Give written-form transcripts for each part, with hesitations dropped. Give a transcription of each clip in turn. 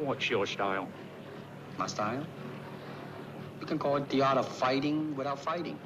What's your style? My style? You can call it the art of fighting without fighting.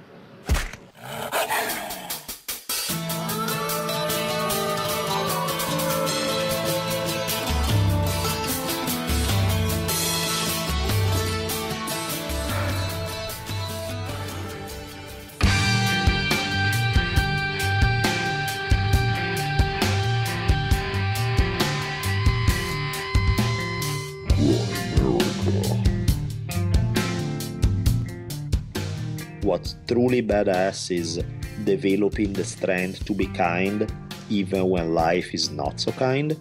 What's truly badass is developing the strength to be kind even when life is not so kind.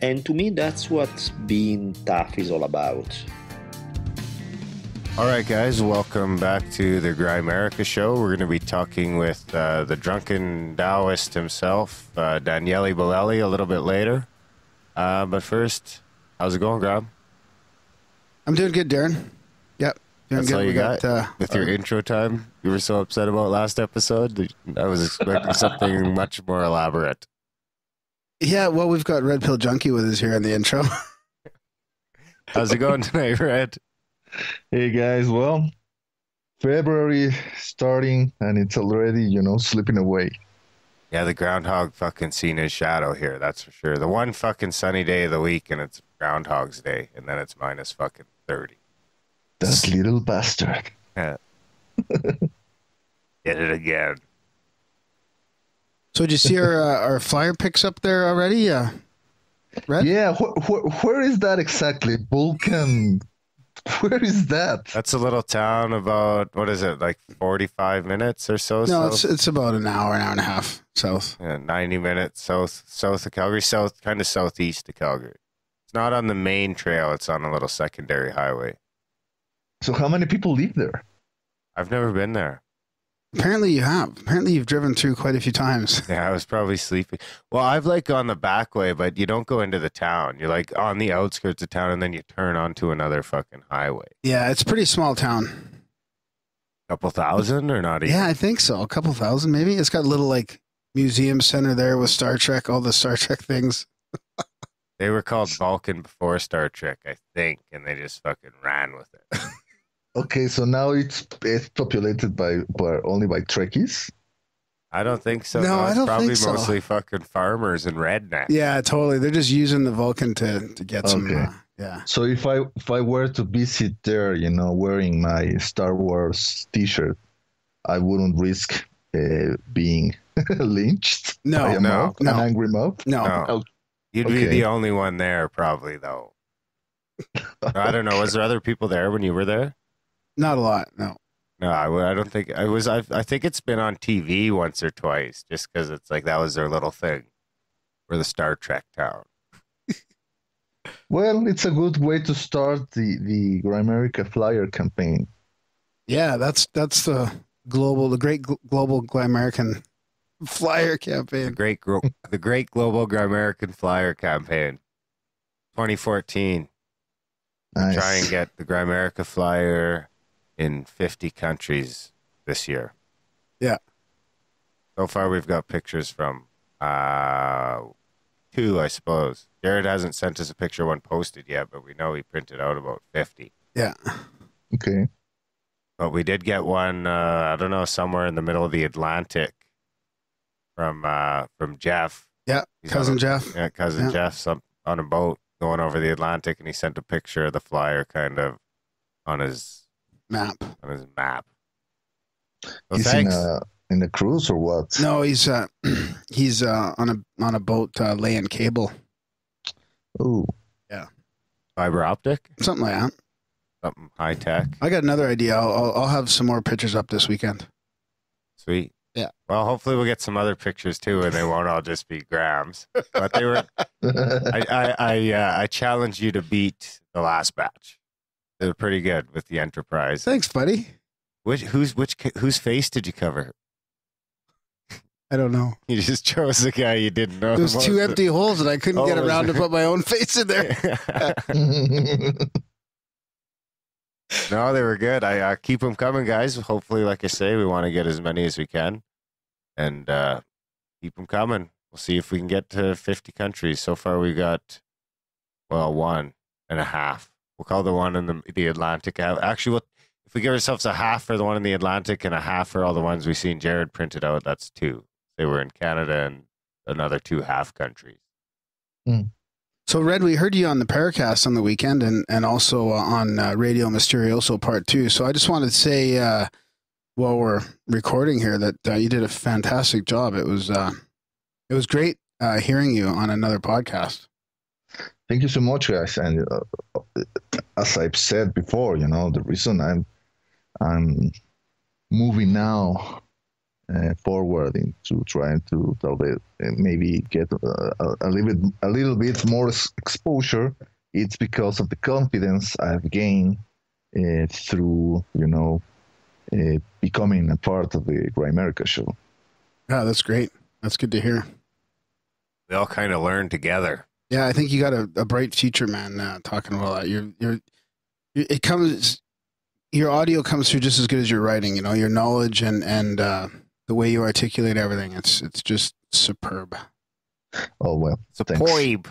And to me, that's what being tough is all about. All right, guys, welcome back to the Grimerica show. We're going to be talking with the drunken Taoist himself, Daniele Bolelli, a little bit later. But first, how's it going, Graham? I'm doing good, Darren. Yep. That's all you got with your intro time. You were so upset about last episode. I was expecting something much more elaborate. Yeah, well, we've got Red Pill Junkie with us here in the intro. How's it going tonight, Red? Hey guys, well, February starting and it's already, slipping away. Yeah, the groundhog fucking seen his shadow here, that's for sure. The one fucking sunny day of the week and it's Groundhog's Day, and then it's minus fucking 30. That little bastard. Yeah. Did it again. So did you see our flyer picks up there already? Red? Yeah, where is that exactly? Vulcan. Where is that? That's a little town about, what is it, like 45 minutes or so? No, south? it's about an hour and a half south. Yeah, 90 minutes south of Calgary, kind of southeast of Calgary. It's not on the main trail, it's on a little secondary highway. So how many people live there? I've never been there. Apparently you have. Apparently you've driven through quite a few times. Yeah, I was probably sleeping. Well, I've like gone the back way, but you don't go into the town. You're like on the outskirts of town and then you turn onto another fucking highway. Yeah, it's a pretty small town. Couple thousand or not even? Yeah, I think so. A couple thousand maybe. It's got a little like museum center there with Star Trek, all the Star Trek things. They were called Vulcan before Star Trek, I think, and they just fucking ran with it. Okay, so now it's populated only by Trekkies? I don't think so. No, I don't probably think so. Mostly fucking farmers and rednecks. Yeah, totally. They're just using the Vulcan to get some. Yeah. So if I were to visit there, wearing my Star Wars T-shirt, I wouldn't risk being lynched. No, by no. an angry mob. No. You'd be the only one there, probably though. I don't know. Was there other people there when you were there? Not a lot. No. No, I don't think I was. I think it's been on TV once or twice, just because it's like that was their little thing, for the Star Trek town. Well, it's a good way to start the Grimerica flyer campaign. Yeah, that's the great global Grimerican flyer campaign. The great global Grimerican flyer campaign, 2014. Nice. Try and get the Grimerica flyer in 50 countries this year. Yeah. So far, we've got pictures from 2, I suppose. Jared hasn't sent us a picture of one posted yet, but we know he printed out about 50. Yeah. Okay. But we did get one, I don't know, somewhere in the middle of the Atlantic from Jeff. Yeah, cousin Jeff. Yeah, cousin Jeff on a boat going over the Atlantic, and he sent a picture of the flyer kind of on his map. Well, he's thanks. in a cruise or what? No, he's on a boat laying cable. Oh. Yeah. Fiber optic? Something like that. Something high tech. I got another idea. I'll have some more pictures up this weekend. Sweet. Yeah. Well, hopefully we'll get some other pictures too, and they won't all just be Grams. But they were. I challenge you to beat the last batch. They're pretty good with the Enterprise. Thanks, buddy. Whose face did you cover? I don't know. You just chose the guy you didn't know. There's two empty holes, and I couldn't get around to put my own face in there. No, they were good. I keep them coming, guys. Hopefully, like I say, we want to get as many as we can, and keep them coming. We'll see if we can get to 50 countries. So far, we got one. and a half. We'll call the one in the Atlantic. Actually, if we give ourselves a half for the one in the Atlantic and a half for all the ones we've seen Jared printed out, that's 2. They were in Canada and another 2 half countries. Mm. So, Red, we heard you on the Paracast on the weekend and also on Radio Mysterioso Part 2. So I just wanted to say, while we're recording here, that you did a fantastic job. It was great hearing you on another podcast. Thank you so much, guys. And as I've said before, the reason I'm moving now forward into trying to maybe get a little bit more exposure, it's because of the confidence I've gained through becoming a part of the Grimerica show. Yeah, that's great. That's good to hear. We all kind of learned together. Yeah, I think you got a bright future, man. Talking about that, your audio comes through just as good as your writing. Your knowledge and the way you articulate everything. It's just superb. Oh well, superb.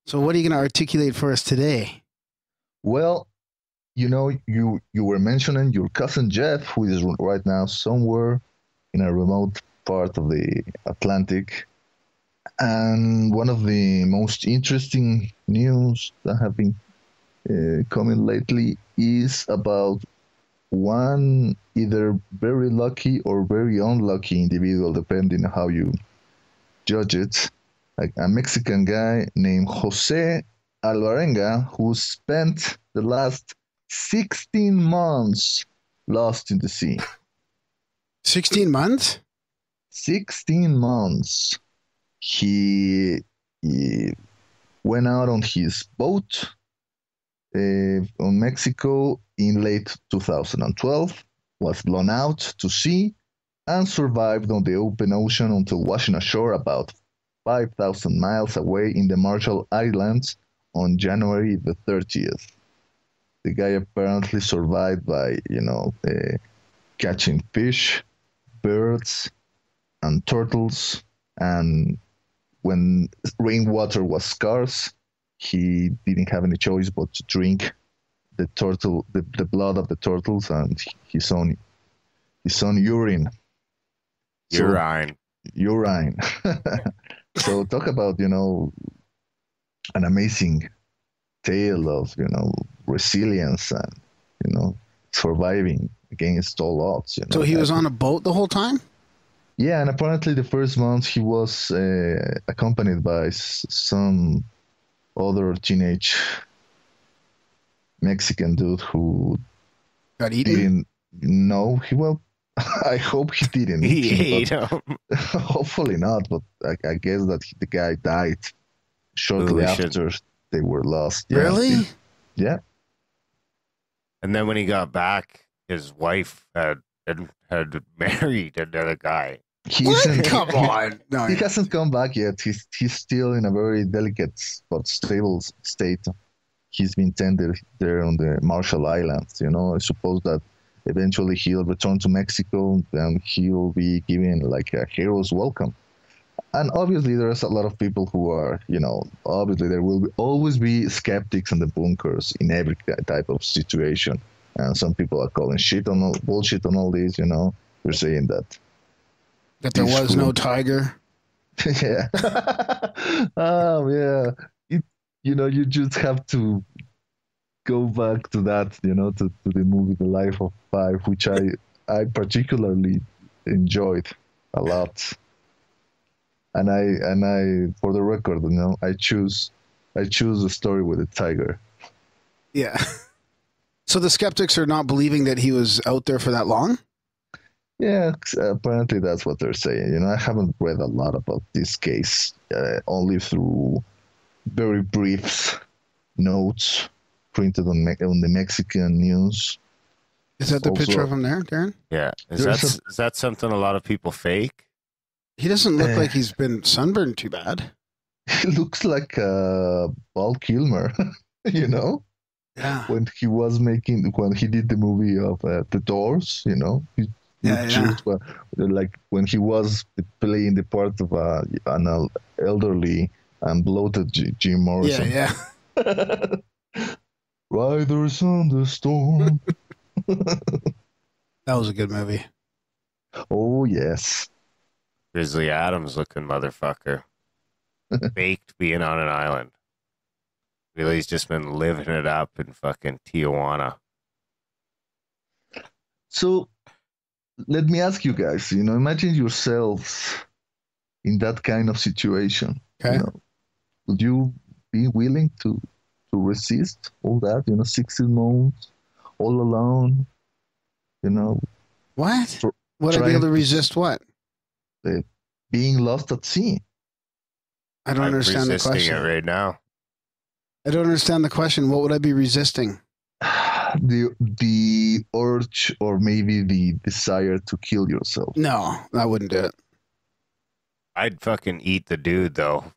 So, what are you going to articulate for us today? Well, you were mentioning your cousin Jeff, who is right now somewhere in a remote part of the Atlantic. And one of the most interesting news that have been coming lately is about one either very lucky or very unlucky individual, depending on how you judge it. Like a Mexican guy named Jose Alvarenga, who spent the last 16 months lost in the sea. 16 months? 16 months. He went out on his boat on Mexico in late 2012, was blown out to sea, and survived on the open ocean until washing ashore about 5,000 miles away in the Marshall Islands on January the 30th. The guy apparently survived by, catching fish, birds, and turtles, and when rainwater was scarce, he didn't have any choice but to drink the blood of the turtles and his own urine. Urine. So talk about, an amazing tale of, resilience and, surviving against all odds. So he was on a boat the whole time? Yeah, and apparently the first month he was accompanied by some other teenage Mexican dude who got eaten. Didn't know. I hope he didn't. He ate him. Hopefully not, but I guess that the guy died shortly after they were lost. Yeah. Really? Yeah. And then when he got back, his wife had married another guy. Come on. No, he hasn't come back yet. He's still in a very delicate but stable state. He's been tended there on the Marshall Islands. I suppose that eventually he'll return to Mexico and he'll be given like a hero's welcome. And obviously there's a lot of people who are, obviously there will always be skeptics and debunkers in every type of situation. And some people are calling bullshit on all these, They're saying that there was no tiger. Yeah. Oh, yeah. You just have to go back to that, to the movie The Life of Pi, which I particularly enjoyed a lot. And I for the record, I choose the story with the tiger. Yeah. So the skeptics are not believing that he was out there for that long? Yeah, apparently that's what they're saying. I haven't read a lot about this case, only through very brief notes printed on the Mexican news. Is that the picture of him there, Darren? Yeah. Is that something a lot of people fake? He doesn't look like he's been sunburned too bad. He looks like Val Kilmer, Yeah. When he did the movie of The Doors, like when he was playing the part of an elderly and bloated Jim Morrison. Yeah. Riders on the storm. That was a good movie. Oh, yes. Grizzly Adams looking motherfucker. Baked being on an island. Really, he's just been living it up in fucking Tijuana. So, let me ask you guys, imagine yourselves in that kind of situation. Okay. Would you be willing to resist all that, 16 months, all alone, What? Would I be able to resist what? Being lost at sea. I don't understand the resisting question. it right now. I don't understand the question. What would I be resisting? The urge or maybe the desire to kill yourself. No, I wouldn't do it. I'd fucking eat the dude, though.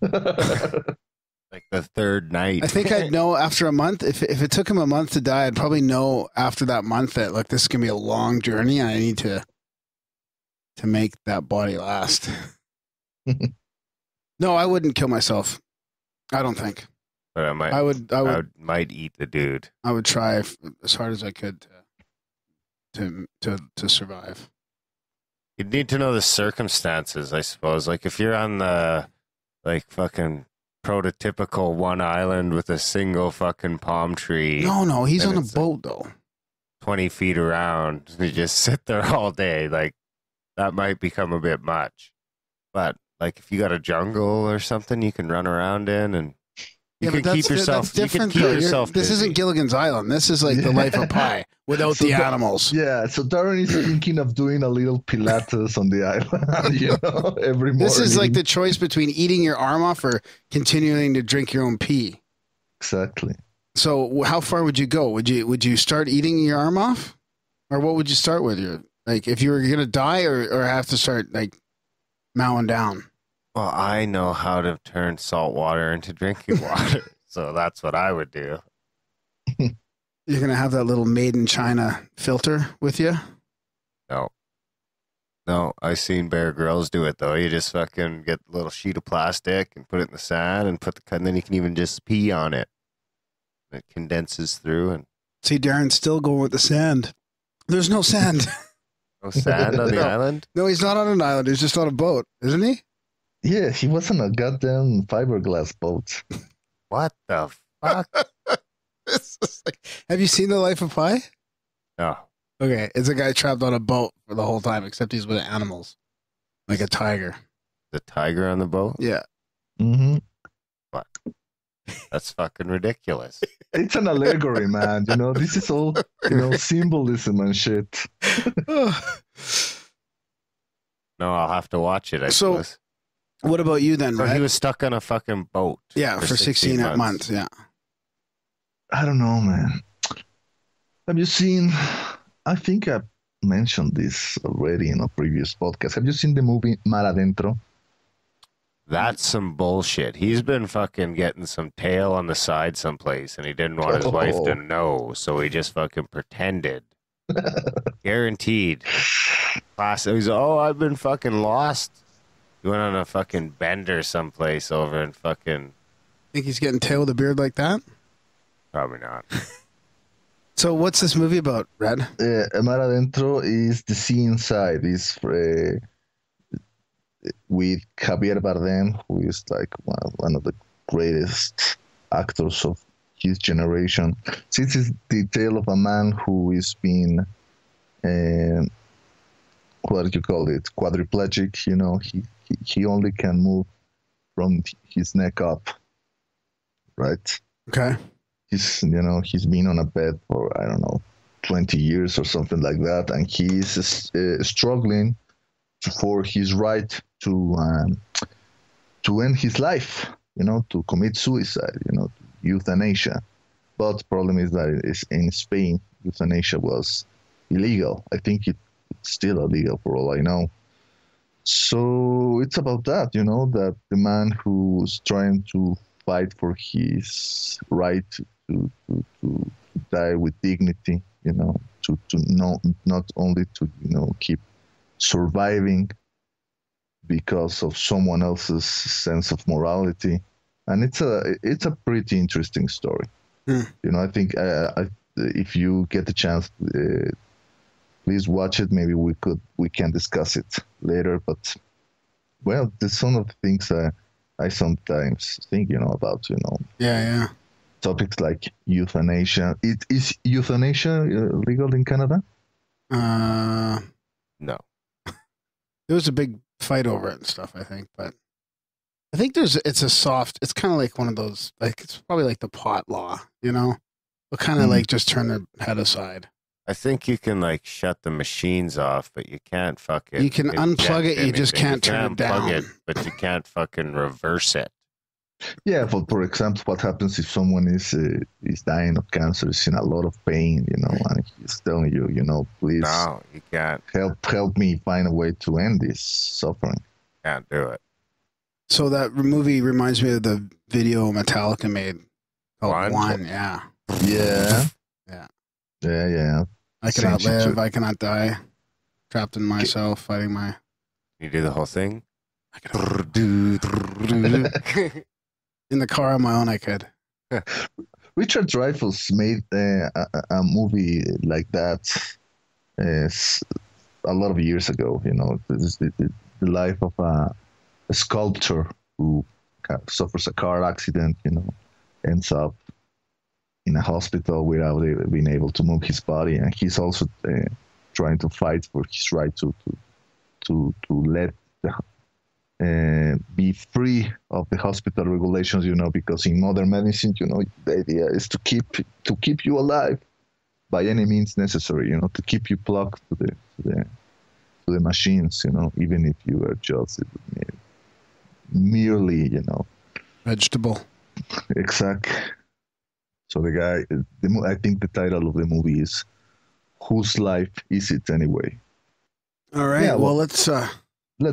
Like the third night. I think I'd know after a month. If it took him a month to die, I'd probably know after that month that, like, this is going to be a long journey and I need to make that body last. No, I wouldn't kill myself. I don't think. But I might eat the dude. I would try as hard as I could to survive. You'd need to know the circumstances, I suppose. Like if you're on the fucking prototypical one island with a single fucking palm tree. No, he's on a boat though. 20 feet around. You just sit there all day. Like that might become a bit much. But like if you got a jungle or something you can run around in and you can keep yourself. That's different. This isn't Gilligan's Island. This is like the life of Pi without the animals. Yeah. So Darren is thinking of doing a little Pilates on the island, every morning. This is like the choice between eating your arm off or continuing to drink your own pee. Exactly. So how far would you go? Would you start eating your arm off, or what would you start with? Like if you were gonna die, or have to start like mowing down. Well, I know how to turn salt water into drinking water, so that's what I would do. You're going to have that little made in China filter with you? No, I seen Bear Grylls do it, though. You just fucking get a little sheet of plastic and put it in the sand and then you can even just pee on it. It condenses through. And see, Darren's still going with the sand. There's no sand. No sand on the island? No, he's not on an island. He's just on a boat, isn't he? Yeah, he was on a goddamn fiberglass boat. What the fuck? Have you seen The Life of Pi? No. Okay, it's a guy trapped on a boat for the whole time, except he's with animals, like a tiger. The tiger on the boat? Yeah. Mm-hmm. What? That's fucking ridiculous. It's an allegory, man. This is all, symbolism and shit. No, I'll have to watch it, I suppose. What about you then, So Red? he was stuck on a fucking boat. Yeah, for 16 months, yeah. I don't know, man. Have you seen, I think I mentioned this already in a previous podcast. Have you seen the movie Mar Adentro? That's some bullshit. He's been fucking getting some tail on the side someplace and he didn't want his wife to know, so he just fucking pretended. Guaranteed. He's, I've been fucking lost. He went on a fucking bender someplace over and fucking... Think he's getting tail with a beard like that? Probably not. So what's this movie about, Red? Mar Adentro is the sea inside. It's with Javier Bardem, who is like one of the greatest actors of his generation. This is the tale of a man who is being... what do you call it? Quadriplegic, he only can move from his neck up, right? Okay. He's been on a bed for, I don't know, 20 years or something like that, and he's struggling for his right to end his life, to commit suicide, euthanasia. But the problem is that in Spain, euthanasia was illegal. I think it's still illegal for all I know. So it's about that, that the man who's trying to fight for his right to die with dignity, to not only to, keep surviving, because of someone else's sense of morality, and it's a pretty interesting story. I think if you get the chance, please watch it. Maybe we can discuss it later. But well, there's some of the things I sometimes think about. Yeah. Topics like euthanasia. Is euthanasia legal in Canada? No. There was a big fight over it and stuff, I think, but I think it's kind of like one of those, like, it's probably like the pot law, They'll kind of like just turn their head aside. I think you can like shut the machines off, but you can't fucking. You can unplug it, you just can't turn it down. But you can't fucking reverse it. Yeah, for example, what happens if someone is dying of cancer, is in a lot of pain, and he's telling you, please, no, you can't. Help me find a way to end this suffering. Can't do it. So that movie reminds me of the video Metallica made. One, yeah. Yeah. Yeah. Yeah. I cannot live, I cannot die. Trapped in myself, fighting my... You do the whole thing? In the car on my own, I could. Richard Dreyfuss made a movie like that a lot of years ago. The life of a sculptor who suffers a car accident, ends up in a hospital without being able to move his body, and he's also trying to fight for his right to let be free of the hospital regulations, because in modern medicine, the idea is to keep you alive by any means necessary, to keep you plugged to the machines, even if you are just merely, vegetable. Exactly. So the guy, I think the title of the movie is "Whose Life Is It Anyway?" All right. Yeah, well, let's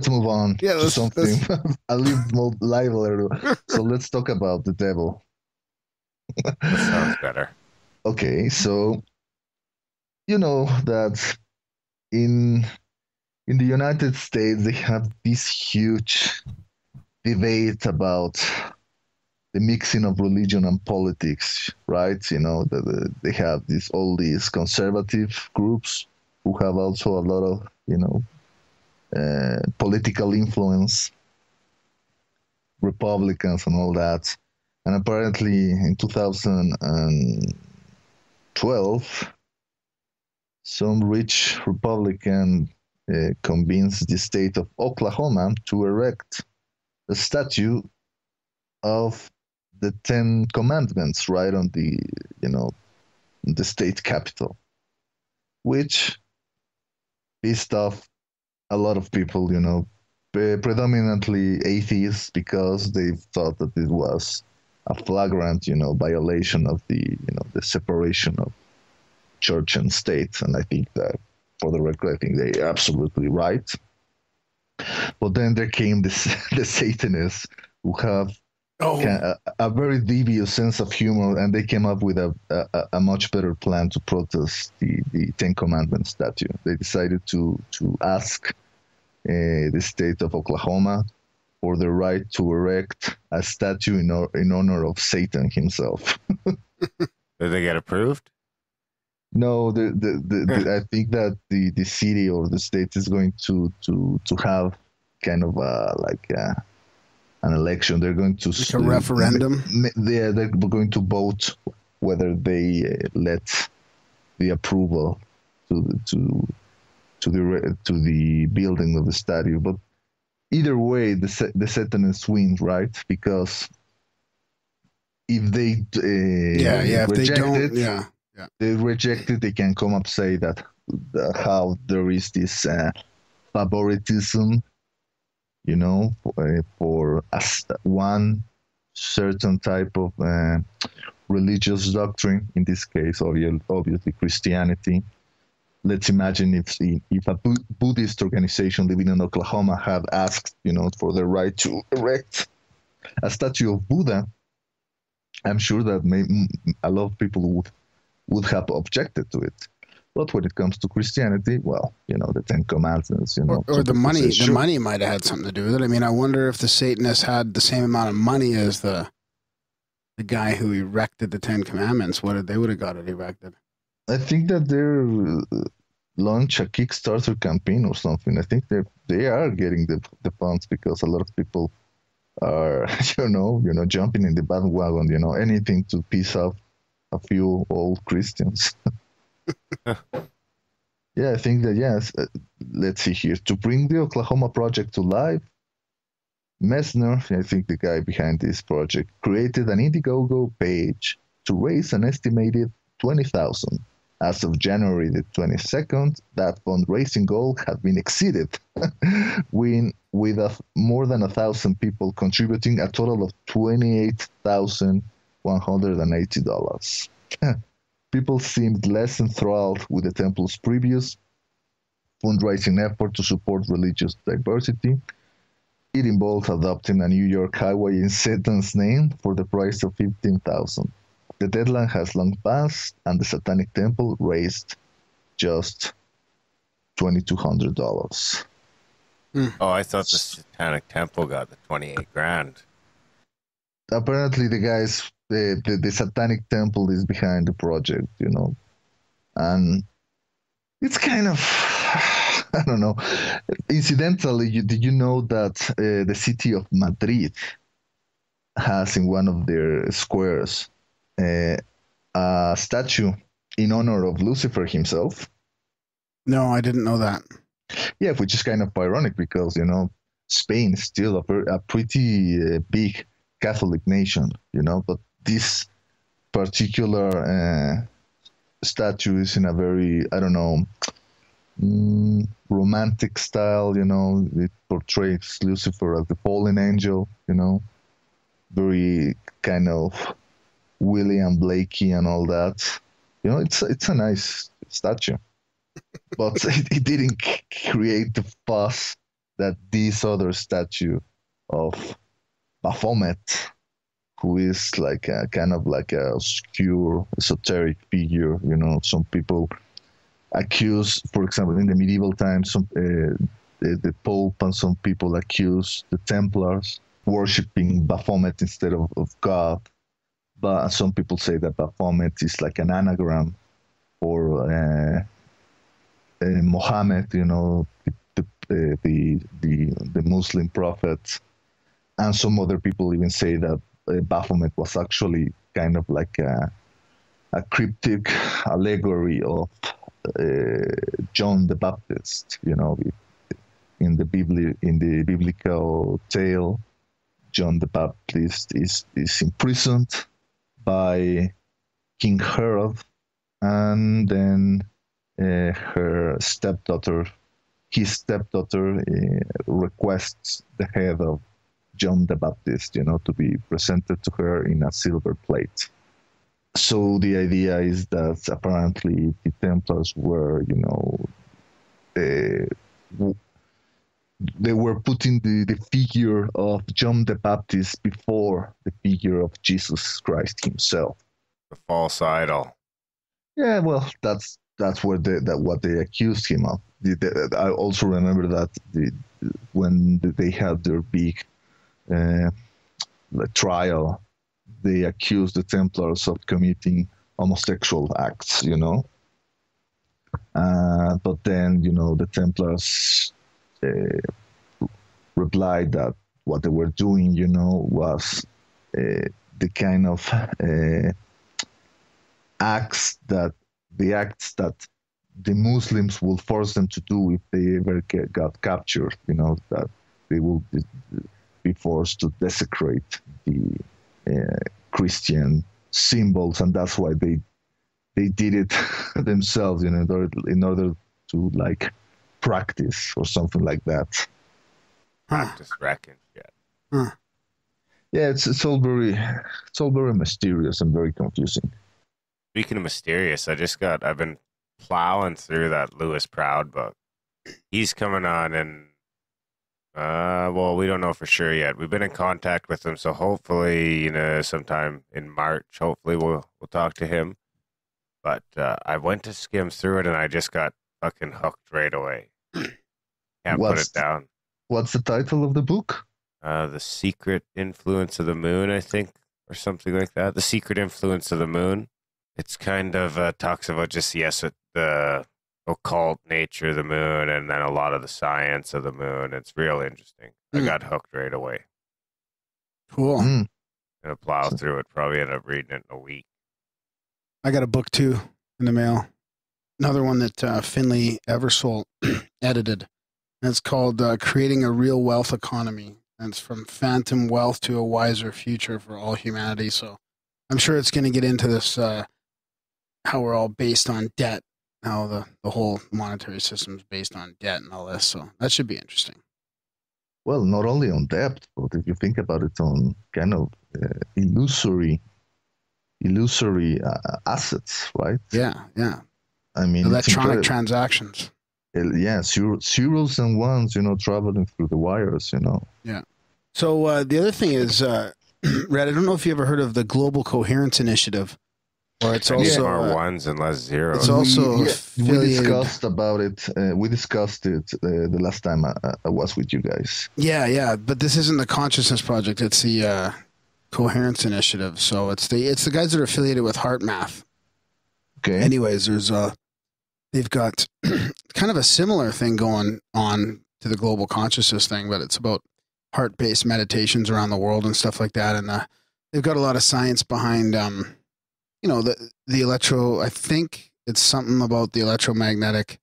move on to something a little more livelier. So let's talk about the devil. That sounds better. Okay, so you know that in the United States they have this huge debate about the mixing of religion and politics, right? They have all these conservative groups who have also a lot of political influence, Republicans and all that. And apparently in 2012, some rich Republican convinced the state of Oklahoma to erect a statue of the 10 Commandments right on the state capitol, which pissed off a lot of people, predominantly atheists, because they thought that it was a flagrant, violation of the separation of church and state. And I think that, for the record, I think they're absolutely right. But then there came the Satanists who have a very devious sense of humor, and they came up with a much better plan to protest the Ten Commandments statue. They decided to ask the state of Oklahoma for the right to erect a statue in honor of Satan himself. Did they get approved? No, I think that the city or the state is going to have kind of an election. They're going to a referendum. They're going to vote whether they let the approval to the building of the statue. But either way, the Satanists win, right? Because if they they reject it, they can come up say that how there is this favoritism, for one certain type of religious doctrine. In this case, obviously Christianity. Let's imagine if a Buddhist organization living in Oklahoma had asked, for the right to erect a statue of Buddha. I'm sure that a lot of people would have objected to it. But when it comes to Christianity, well, the Ten Commandments, or the some people money. say, The sure. money might have had something to do with it. I mean, I wonder if the Satanists had the same amount of money as the guy who erected the Ten Commandments. They would have got it erected. I think that they're launch a Kickstarter campaign or something. I think they are getting the funds because a lot of people are jumping in the bandwagon. Anything to piss off a few old Christians. Yeah, I think that yes. Let's see here, to bring the Oklahoma project to life. Messner, I think the guy behind this project, created an Indiegogo page to raise an estimated $20,000. As of January the 22nd, that fundraising goal had been exceeded, with more than 1,000 people contributing a total of $28,180. People seemed less enthralled with the temple's previous fundraising effort to support religious diversity. It involved adopting a New York highway in Satan's name for the price of $15,000. The deadline has long passed, and the Satanic Temple raised just $2,200. Oh, I thought the Satanic Temple got the 28 grand. Apparently, the guys, the Satanic Temple is behind the project, and it's kind of, I don't know. Incidentally, did you know that the city of Madrid has in one of their squares a statue in honor of Lucifer himself? No, I didn't know that. Yeah, which is kind of ironic because, Spain is still a pretty big Catholic nation, but this particular statue is in a very, I don't know, romantic style, it portrays Lucifer as the fallen angel, very kind of William Blakey and all that. It's a nice statue, but it didn't create the fuss that this other statue of Baphomet, who is like a kind of like a obscure esoteric figure. Some people accuse, for example, in the medieval times, the Pope and some people accuse the Templars worshipping Baphomet instead of God. But some people say that Baphomet is like an anagram for Mohammed, the Muslim prophet. And some other people even say that Baphomet was actually kind of like a cryptic allegory of John the Baptist. In the biblical tale, John the Baptist is imprisoned by King Herod, and then his stepdaughter requests the head of John the Baptist, to be presented to her in a silver plate. So the idea is that apparently the Templars were, they were putting the figure of John the Baptist before the figure of Jesus Christ himself. The false idol. Yeah, well, that's what they accused him of. I also remember that when they had their big trial, they accused the Templars of committing homosexual acts, but then, the Templars replied that what they were doing, was the kind of acts that the Muslims will force them to do if they ever got captured, that they will be forced to desecrate the Christian symbols, and that's why they did it themselves, in order to like practice or something like that. Practice wrecking shit. Huh. Yeah, it's all very mysterious and very confusing. Speaking of mysterious, I've been plowing through that Lewis Proud book. He's coming on, and well, we don't know for sure yet. We've been in contact with him, so hopefully, sometime in March, hopefully we'll talk to him. But I went to skim through it and I just got fucking hooked right away. Can't put it down. What's the title of the book? The Secret Influence of the Moon, I think, or something like that. The Secret Influence of the Moon. It's kind of talks about just, the occult nature of the moon and then a lot of the science of the moon. It's real interesting. I got hooked right away. Cool. Gonna plow through it. Probably end up reading it in a week. I got a book too in the mail. Another one that Finley Eversole edited. And it's called Creating a Real Wealth Economy. And it's from phantom wealth to a wiser future for all humanity. So I'm sure it's going to get into this, how we're all based on debt, how the whole monetary system is based on debt and all this. So that should be interesting. Well, not only on debt, but if you think about it on kind of illusory assets, right? Yeah, yeah. I mean, electronic transactions. Yeah, zeros and ones, traveling through the wires, Yeah. So the other thing is, Red, I don't know if you ever heard of the Global Coherence Initiative, or it's also more ones and less zeros. It's also we discussed about it. We discussed it the last time I was with you guys. Yeah. But this isn't the Consciousness Project. It's the Coherence Initiative. So it's the guys that are affiliated with HeartMath. Okay. Anyways, they've got kind of a similar thing going on to the global consciousness thing, but it's about heart-based meditations around the world and stuff like that. And they've got a lot of science behind, the electro. I think it's something about the electromagnetic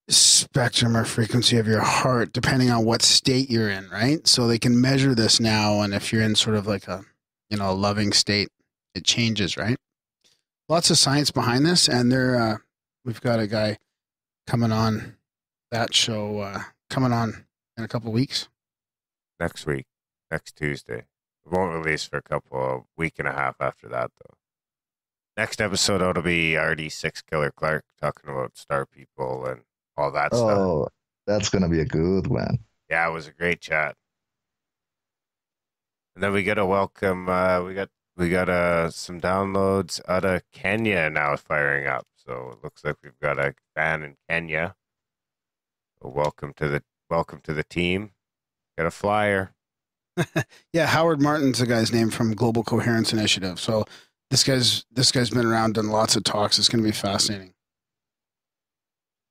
spectrum or frequency of your heart, depending on what state you're in, right? So they can measure this now, and if you're in sort of like a loving state, it changes, right? Lots of science behind this, and we've got a guy coming on that show coming on in a couple of weeks. Next week, next Tuesday. It won't release for a week and a half after that, though. Next episode ought to be Ardy, Sixkiller, Clarke talking about star people and all that stuff. Oh, that's gonna be a good one. Yeah, it was a great chat. And then we got to welcome. We got some downloads out of Kenya now firing up. So it looks like we've got a fan in Kenya. So welcome to the team. Got a flyer. Yeah, Howard Martin's the guy's name from Global Coherence Initiative. So this guy's been around, done lots of talks. It's going to be fascinating.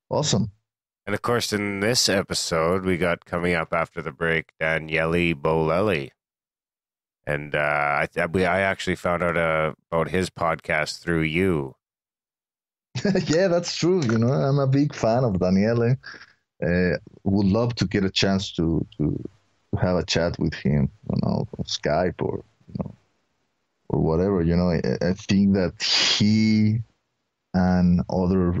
Awesome. And of course, in this episode, we got coming up after the break, Daniele Bolelli. And I actually found out about his podcast through you. Yeah, that's true. I'm a big fan of Daniele. Would love to get a chance to have a chat with him, on Skype or whatever. I think that he and other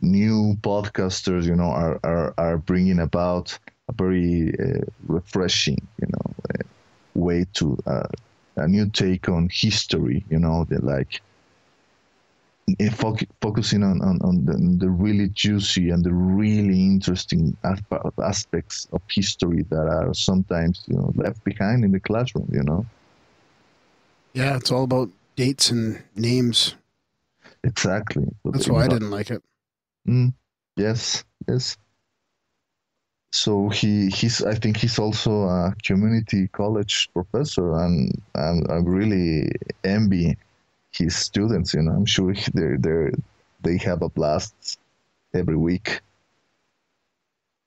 new podcasters, are bringing about a very refreshing, way to a new take on history. They're like focusing on the really juicy and the really interesting aspects of history that are sometimes left behind in the classroom. Yeah, it's all about dates and names. Exactly. That's why I didn't like it. Yes. So I think he's also a community college professor, and I really envy his students. I'm sure they have a blast every week.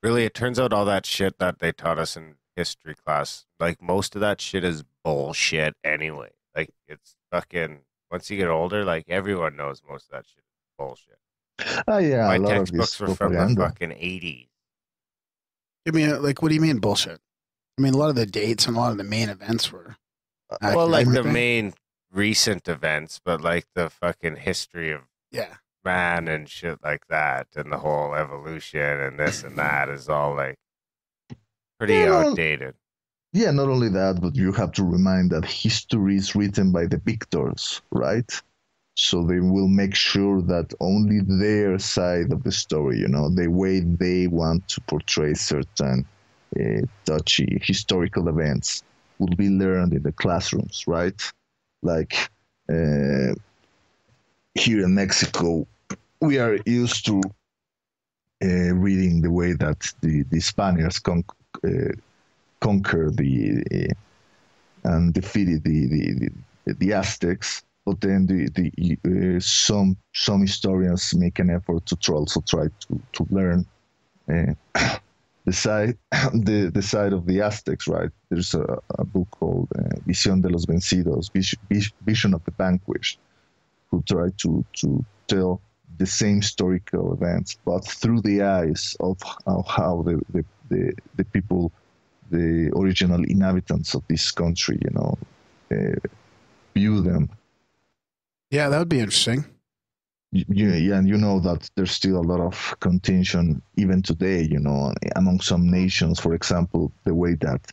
Really, it turns out all that shit that they taught us in history class, like most of that shit is bullshit anyway. Like it's fucking, once you get older, like everyone knows most of that shit is bullshit. Oh yeah, my textbooks were from the fucking 80s. I mean, like, what do you mean bullshit? I mean, a lot of the dates and a lot of the main events were well, like the main recent events, but like the fucking history of man and shit like that, and the whole evolution and this and that is all like pretty outdated. Yeah, not only that, but you have to remind that history is written by the victors, right? So they will make sure that only their side of the story, the way they want to portray certain touchy historical events will be learned in the classrooms, right? Like here in Mexico, we are used to reading the way that the Spaniards conquered and defeated the Aztecs. But then some historians make an effort to also try to learn the side of the Aztecs, right? There's a book called Visión de los Vencidos, Vision of the Vanquished, who try to tell the same historical events, but through the eyes of how the people, the original inhabitants of this country, view them. Yeah, that would be interesting. Yeah, and that there's still a lot of contention even today, among some nations. For example, the way that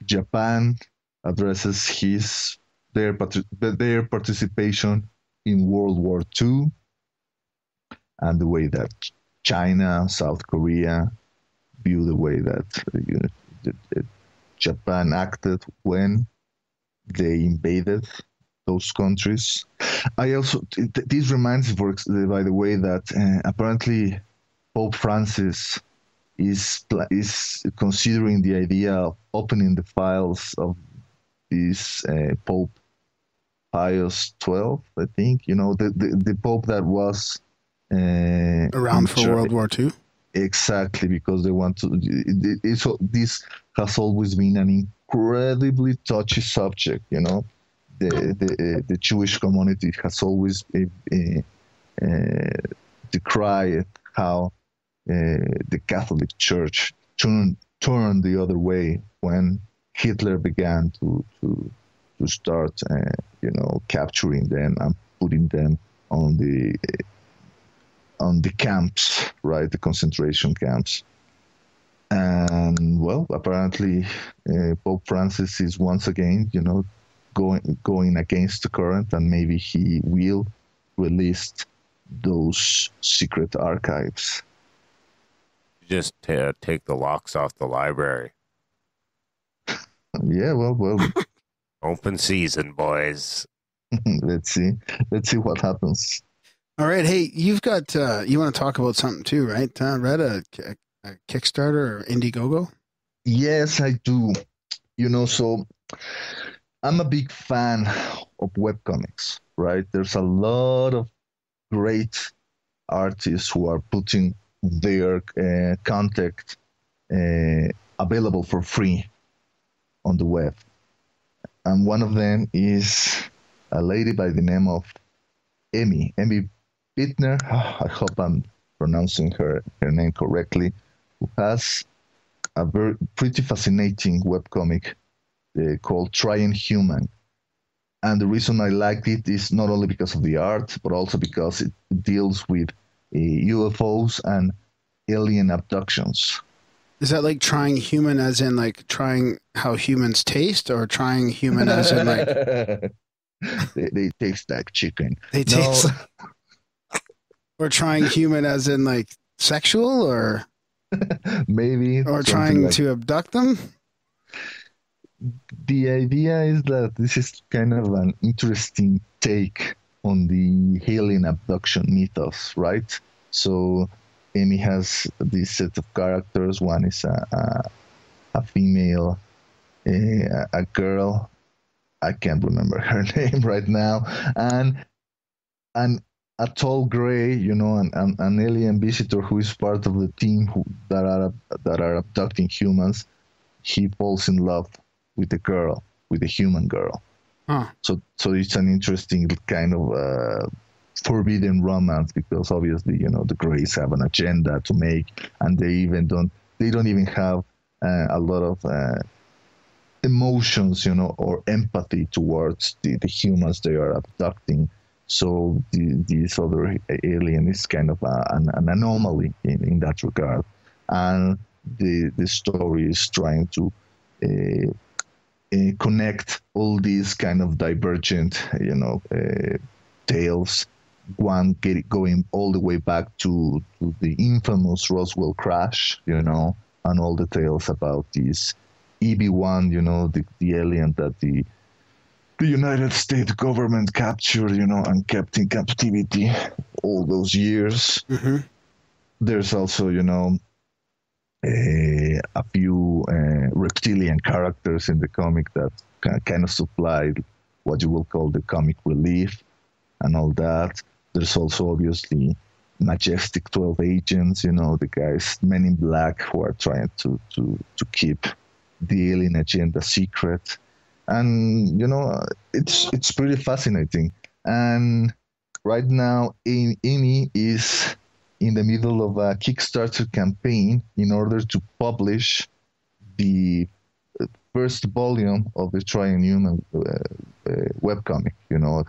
Japan addresses their participation in World War II, and the way that China, South Korea view the way that Japan acted when they invaded those countries. I also, this reminds me, by the way, that apparently Pope Francis is considering the idea of opening the files of this Pope Pius XII, I think, the Pope that was around for World War II. Exactly, because they want to. This has always been an incredibly touchy subject. The Jewish community has always decried how the Catholic Church turned the other way when Hitler began to start, capturing them and putting them on the camps, right, the concentration camps. And well, apparently Pope Francis is once again, going against the current, and maybe he will release those secret archives. Just take the locks off the library. Yeah, well. Open season, boys. Let's see what happens. All right, hey, you've got you want to talk about something too, right? Read a Kickstarter or Indiegogo? Yes, I do. So I'm a big fan of webcomics, right? There's a lot of great artists who are putting their content available for free on the web. And one of them is a lady by the name of Emy Bitner. I hope I'm pronouncing her name correctly, who has a pretty fascinating webcomic called Trying Human. And the reason I liked it is not only because of the art, but also because it deals with UFOs and alien abductions. Is that like trying human as in like trying how humans taste, or trying human as in like... they taste like chicken. They taste or trying human as in like sexual, or maybe, or trying to abduct them? The idea is that this is kind of an interesting take on the alien abduction mythos, right? So Amy has this set of characters. One is a female, a girl. I can't remember her name right now, and a tall gray, an alien visitor who is part of the team that are abducting humans. He falls in love with the human girl. Huh. So it's an interesting kind of forbidden romance, because obviously the Greys have an agenda to make, and they don't even have a lot of emotions, or empathy towards the humans they are abducting. So this other alien is kind of an anomaly in that regard, and the story is trying to connect all these kind of divergent, tales. One going all the way back to the infamous Roswell crash, and all the tales about this EB1, the alien that the the United States government captured, and kept in captivity all those years. Mm-hmm. There's also, a few reptilian characters in the comic that kind of supply what you will call the comic relief and all that. There's also obviously majestic 12 agents, the guys, men in black, who are trying to keep the alien agenda secret. And, it's pretty fascinating. And right now, Amy is in the middle of a Kickstarter campaign in order to publish the first volume of the Trying Human webcomic.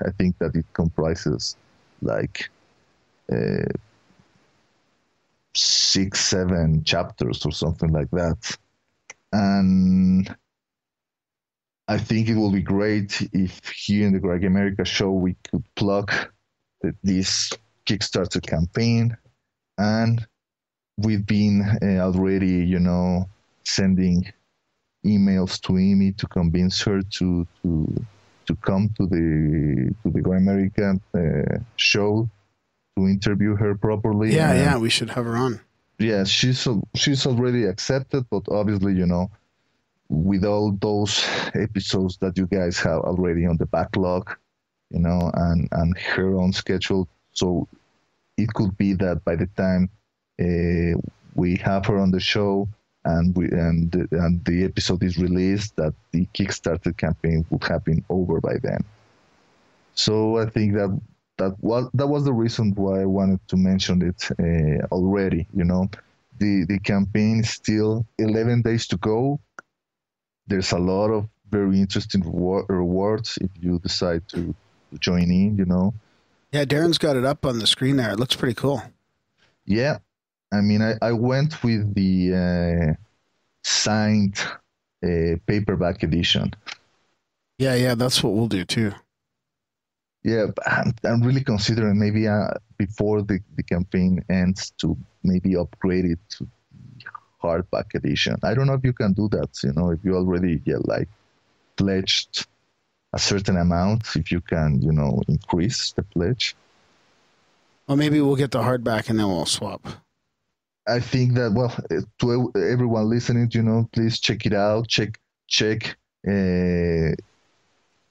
I think that it comprises like 6-7 chapters or something like that. And I think it will be great if here in the Grimerica show we could plug this Kickstarter campaign. And we've been already, sending emails to Amy to convince her to come to the Grimerica show to interview her properly. Yeah, we should have her on. Yeah, she's already accepted, but obviously, with all those episodes that you guys have already on the backlog, and her own schedule, so it could be that by the time we have her on the show and the episode is released, that the Kickstarter campaign will have been over by then. So I think that was the reason why I wanted to mention it already. The campaign is still 11 days to go. There's a lot of very interesting rewards if you decide to join in. Yeah, Darren's got it up on the screen there. It looks pretty cool. Yeah. I mean, I went with the signed paperback edition. Yeah, that's what we'll do too. Yeah, but I'm really considering maybe before the campaign ends to maybe upgrade it to the hardback edition. I don't know if you can do that, if you already get pledged a certain amount, if you can, increase the pledge. Well, maybe we'll get the hardback and then we'll swap. I think that, to everyone listening, please check it out. Check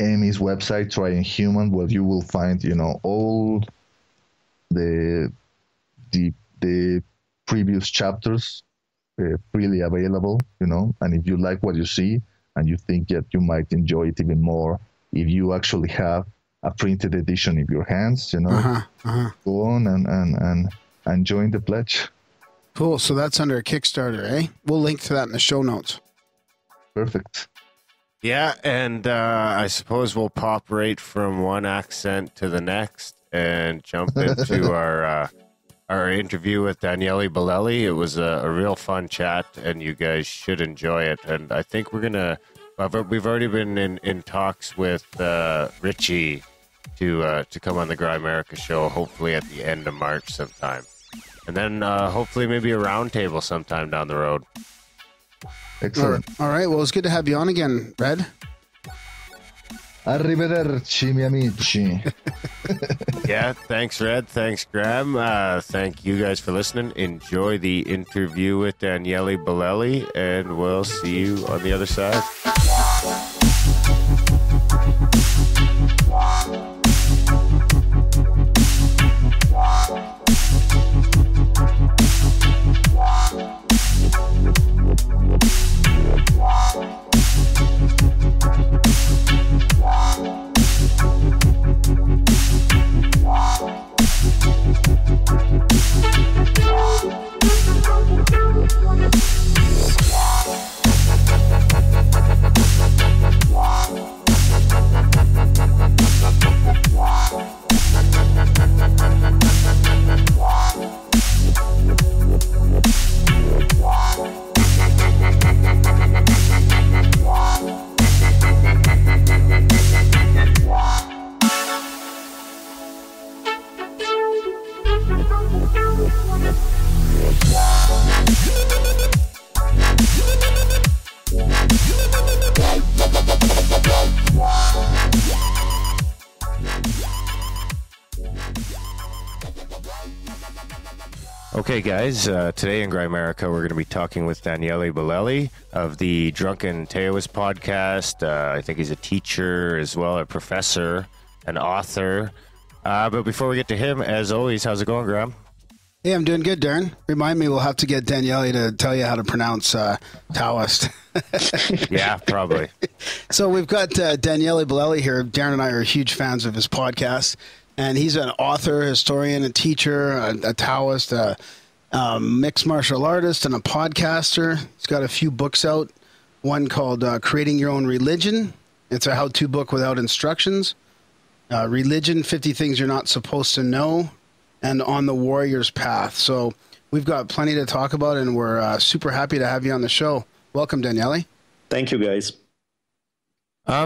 Amy's website, Trying Human, where you will find, all the previous chapters freely available, and if you like what you see and you think that you might enjoy it even more, if you actually have a printed edition in your hands, go on and join the pledge. Cool. So that's under a Kickstarter, eh? We'll link to that in the show notes. Perfect. Yeah, and I suppose we'll pop right from one accent to the next and jump into our interview with Daniele Bolelli. It was a real fun chat, and you guys should enjoy it. And I think we've already been in talks with Richie to come on the Grimerica show, hopefully at the end of March sometime. And then hopefully maybe a roundtable sometime down the road. Excellent. All right. Well, it's good to have you on again, Red. Arrivederci, mi amici. Yeah, thanks, Red. Thanks, Graham. Thank you guys for listening. Enjoy the interview with Daniele Bolelli, and we'll see you on the other side. Okay, guys, today in Grimerica, we're going to be talking with Daniele Bolelli of the Drunken Taoist podcast. I think he's a teacher as well, a professor, an author. But before we get to him, as always, how's it going, Graham? Hey, I'm doing good, Darren. Remind me, we'll have to get Daniele to tell you how to pronounce Taoist. Yeah, probably. So we've got Daniele Bolelli here. Darren and I are huge fans of his podcast. And he's an author, historian, a teacher, a Taoist, a mixed martial artist, and a podcaster. He's got a few books out. One called Creating Your Own Religion. It's a how-to book without instructions. Religion, 50 Things You're Not Supposed to Know. And On the Warrior's Path. So we've got plenty to talk about, and we're super happy to have you on the show. Welcome, Daniele. Thank you, guys.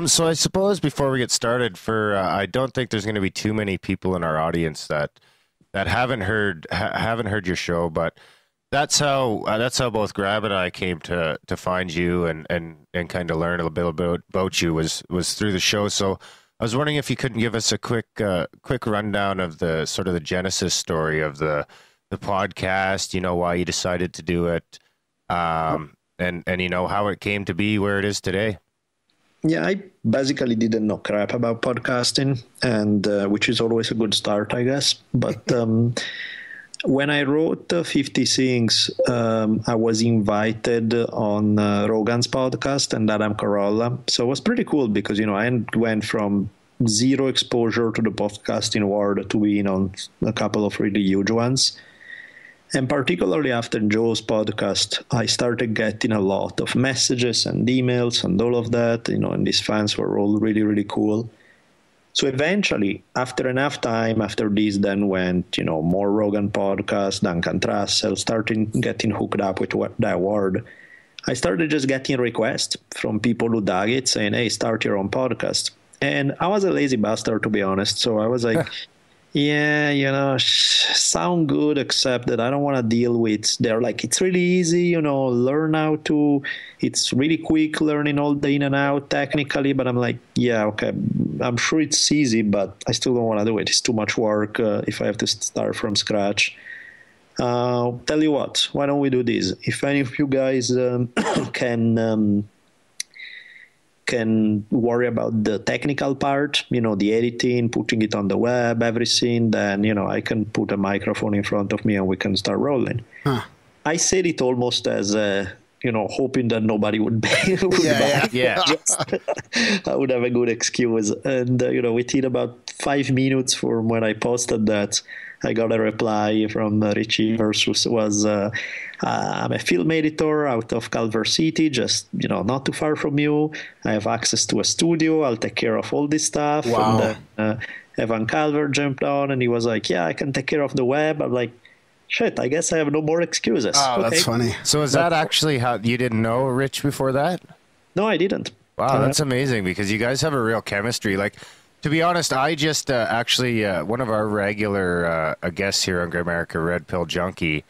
So I suppose before we get started, I don't think there's going to be too many people in our audience that haven't heard your show, but that's how both Grab and I came to find you and kind of learn a little bit about you was through the show. So I was wondering if you couldn't give us a quick rundown of the sort of the genesis story of the podcast. You know, why you decided to do it, and you know how it came to be where it is today. Yeah, I basically didn't know crap about podcasting, and which is always a good start, I guess. But when I wrote 50 Things, I was invited on Rogan's podcast and Adam Carolla. So it was pretty cool because, you know, I went from zero exposure to the podcasting world to being on a couple of really huge ones. And particularly after Joe's podcast, I started getting a lot of messages and emails and all of that, you know, and these fans were all really, really cool. So eventually, after enough time, after this then went, you know, more Rogan podcasts, Duncan Trussell, starting getting hooked up with that word, I started just getting requests from people who dug it saying, hey, start your own podcast. And I was a lazy bastard, to be honest. So I was like, yeah, you know, sound good, except that I don't want to deal with, they're like, it's really easy, you know, learn how to, it's really quick learning all the in and out technically, but I'm like, yeah, okay, I'm sure it's easy, but I still don't want to do it. It's too much work if I have to start from scratch. Tell you what, why don't we do this? If any of you guys can worry about the technical part, you know, the editing, putting it on the web, everything, then, you know, I can put a microphone in front of me and we can start rolling. Huh. I said it almost as, you know, hoping that nobody would buy. Yeah. I would have a good excuse. And, you know, within about 5 minutes from when I posted that, I got a reply from Richie Versus was, I'm a film editor out of Culver City, just, you know, not too far from you. I have access to a studio. I'll take care of all this stuff. Wow. And then Evan Calver jumped on and he was like, yeah, I can take care of the web. I'm like, shit, I guess I have no more excuses. Oh, okay. That's funny. So is that actually how you didn't know Rich before that? No, I didn't. Wow, that's amazing because you guys have a real chemistry. Like, to be honest, I just actually, one of our regular guests here on Grimerica, Red Pill Junkie,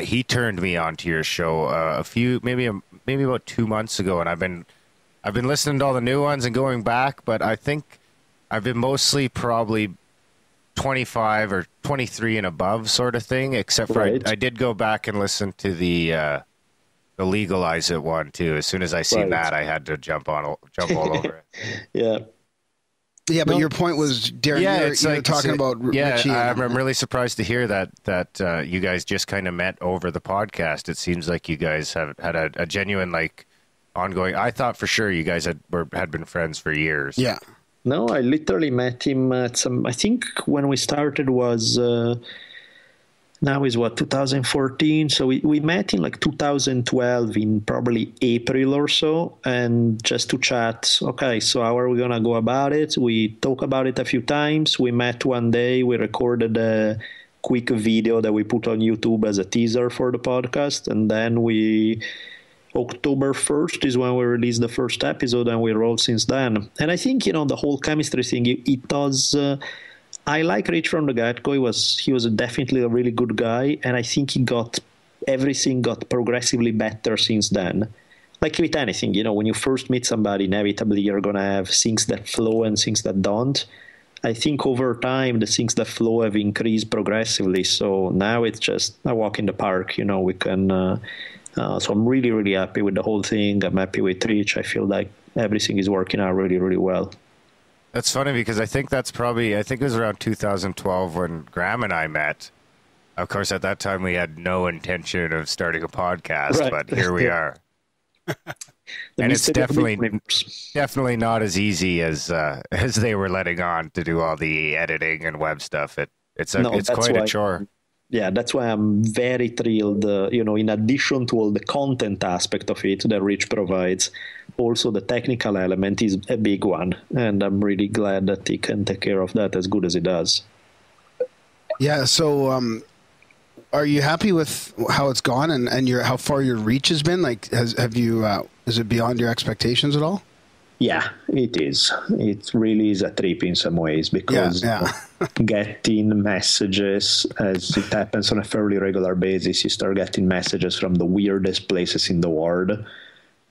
he turned me on to your show maybe about 2 months ago, and I've been listening to all the new ones and going back, but I think I've been mostly probably 25 or 23 and above sort of thing, except for I did go back and listen to the Legalize It one too. As soon as I seen that, I had to jump all over it. Yeah. Yeah, but your point was, Darren, you're talking about Richie. I'm really surprised to hear that you guys just kind of met over the podcast. It seems like you guys have had a genuine, like, ongoing. I thought for sure you guys had been friends for years. Yeah. No, I literally met him at some, I think when we started was, now is what, 2014? So we met in like 2012 in probably April or so, and just to chat, okay, so how are we going to go about it? We talked about it a few times. We met one day, we recorded a quick video that we put on YouTube as a teaser for the podcast, and then October 1st is when we released the first episode, and we rolled since then. And I think, you know, the whole chemistry thing, it does... I like Rich from the get-go. He was definitely a really good guy, and I think everything got progressively better since then. Like with anything, you know, when you first meet somebody, inevitably you're going to have things that flow and things that don't. I think over time the things that flow have increased progressively. So now it's just a walk in the park. We can. So I'm really, really happy with the whole thing. I'm happy with Rich. I feel like everything is working out really, really well. That's funny because I think it was around 2012 when Graham and I met. Of course, at that time we had no intention of starting a podcast, right. But here we are. And it's definitely not as easy as they were letting on to do all the editing and web stuff. It's quite a chore. Yeah, that's why I'm very thrilled. In addition to all the content aspect of it that Rich provides, also the technical element is a big one, and I'm really glad that he can take care of that as good as he does. Yeah. So, are you happy with how it's gone and how far your reach has been? Like, is it beyond your expectations at all? Yeah, it is. It really is a trip in some ways because getting messages, as it happens on a fairly regular basis, you start getting messages from the weirdest places in the world.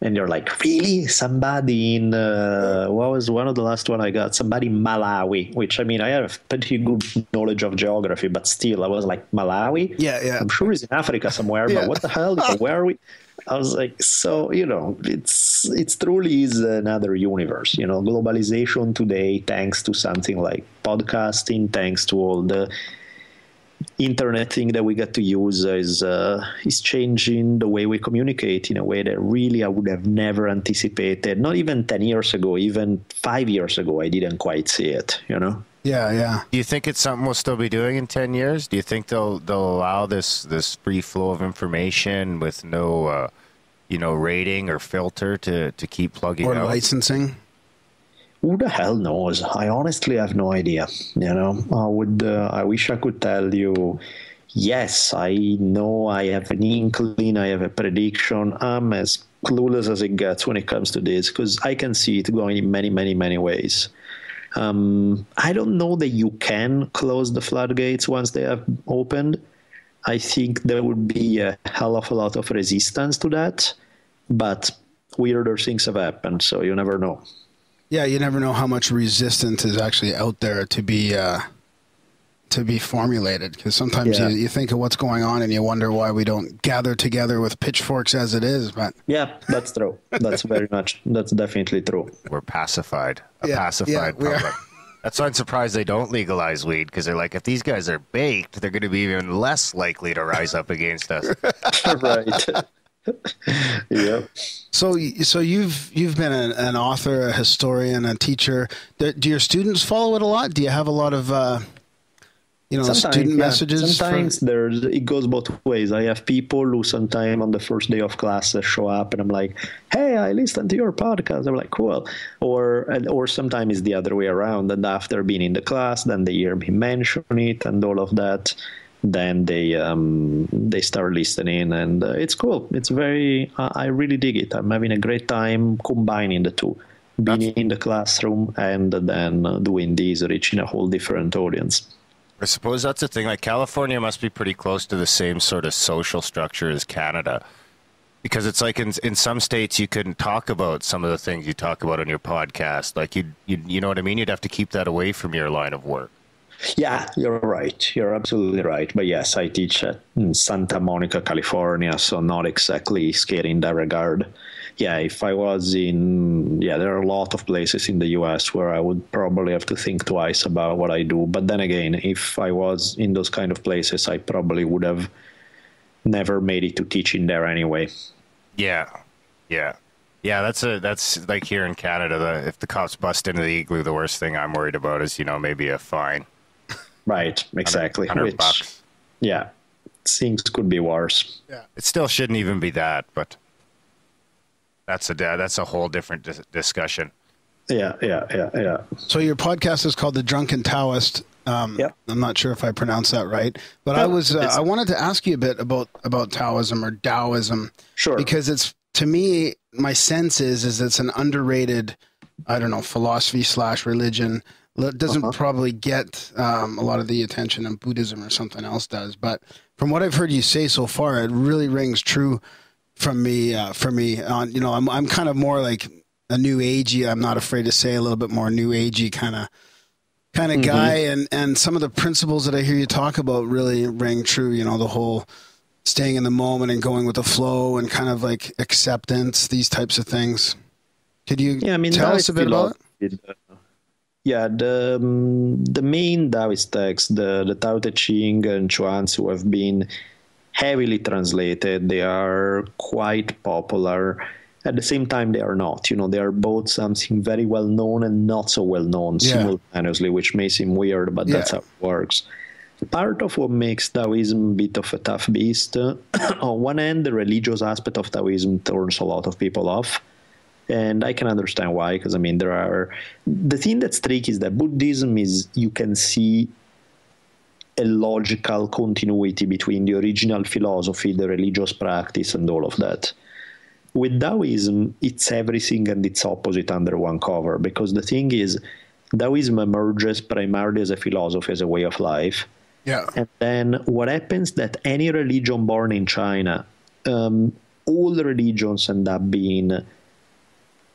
And you're like, really? Somebody in, what was one of the last one I got? Somebody in Malawi, which, I mean, I have pretty good knowledge of geography, but still, I was like, Malawi? Yeah. I'm sure it's in Africa somewhere, but what the hell? Where are we? I was like, so, it's truly is another universe, globalization today, thanks to something like podcasting, thanks to all the internet thing that we get to use is changing the way we communicate in a way that really I would have never anticipated. Not even 10 years ago, even 5 years ago, I didn't quite see it, Yeah. Do you think it's something we'll still be doing in 10 years? Do you think they'll allow this free flow of information with no, rating or filter to keep plugging out? Or licensing? Who the hell knows? I honestly have no idea. I wish I could tell you, yes, I know I have an inkling, I have a prediction. I'm as clueless as it gets when it comes to this because I can see it going in many, many, many ways. I don't know that you can close the floodgates once they have opened. I think there would be a hell of a lot of resistance to that, but weirder things have happened, so you never know. Yeah, you never know how much resistance is actually out there to be formulated. Because sometimes you think of what's going on and you wonder why we don't gather together with pitchforks as it is. But yeah, that's true. That's that's definitely true. We're pacified. Pacified public. That's why I'm surprised they don't legalize weed, because they're like, if these guys are baked, they're going to be even less likely to rise up against us. Right. Yeah. So you've been an author, a historian, a teacher. Do your students follow it a lot? Do you have a lot of student messages? Sometimes it goes both ways. I have people who sometimes on the first day of class show up and I'm like, hey, I listened to your podcast. I'm like, cool. Or sometimes it's the other way around. And after being in the class, then they hear me mention it and all of that. Then they start listening, and it's cool. It's I really dig it. I'm having a great time combining the two, being in the classroom and then doing these, reaching a whole different audience. I suppose that's the thing. Like, California must be pretty close to the same sort of social structure as Canada, because it's like in some states you couldn't talk about some of the things you talk about on your podcast. Like you know what I mean? You'd have to keep that away from your line of work. Yeah, you're right. You're absolutely right. But yes, I teach at Santa Monica, California, so not exactly scary in that regard. Yeah, if I was there are a lot of places in the US where I would probably have to think twice about what I do. But then again, if I was in those kind of places, I probably would have never made it to teaching there anyway. Yeah. That's like here in Canada. If the cops bust into the igloo, the worst thing I'm worried about is maybe a fine. Right, exactly. $100. Yeah, things could be worse. Yeah, it still shouldn't even be that, but that's a whole different discussion. Yeah. So your podcast is called The Drunken Taoist. I'm not sure if I pronounced that right, but I wanted to ask you a bit about Taoism or Taoism. Sure. Because it's, to me, my sense is it's an underrated, philosophy / religion. It doesn't probably get a lot of the attention that Buddhism or something else does. But from what I've heard you say so far, it really rings true for me. I'm kind of more like a new agey. I'm not afraid to say a little bit more new agey kind kind of guy, and some of the principles that I hear you talk about really ring true. You know, the whole staying in the moment and going with the flow and kind of like acceptance, these types of things. Could you tell us a bit about it? Yeah, the main Taoist texts, the Tao Te Ching and Chuan Tzu, have been heavily translated. They are quite popular. At the same time, they are not. You know, they are both something very well known and not so well known simultaneously, which may seem weird, but that's how it works. Part of what makes Taoism a bit of a tough beast, on one end, the religious aspect of Taoism turns a lot of people off. And I can understand why, because, I mean, the thing that's tricky is that Buddhism is, you can see a logical continuity between the original philosophy, the religious practice, and all of that. With Taoism, it's everything and its opposite under one cover, because the thing is, Taoism emerges primarily as a philosophy, as a way of life. Yeah. And then what happens that any religion born in China, all the religions end up being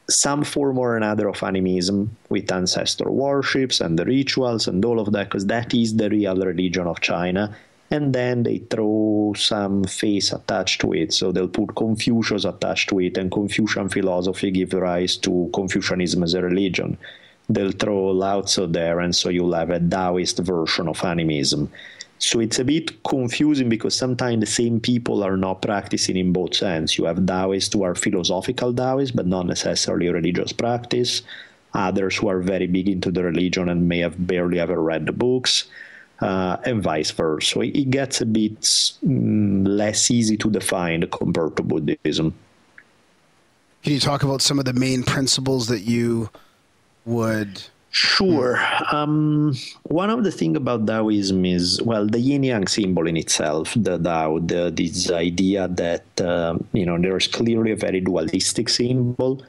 some form or another of animism, with ancestor worships and the rituals and all of that, because that is the real religion of China. And then they throw some face attached to it. So they'll put Confucius attached to it, and Confucian philosophy gives rise to Confucianism as a religion. They'll throw Lao Tzu there, and so you'll have a Taoist version of animism. So it's a bit confusing, because sometimes the same people are not practicing in both sense. You have Taoists who are philosophical Taoists, but not necessarily religious practice. Others who are very big into the religion and may have barely ever read the books. And vice versa. So it gets a bit less easy to define compared to Buddhism. Can you talk about some of the main principles that you would... Sure. One of the things about Taoism is, well, the Yin Yang symbol in itself, the Tao, this idea that, there's clearly a very dualistic symbol,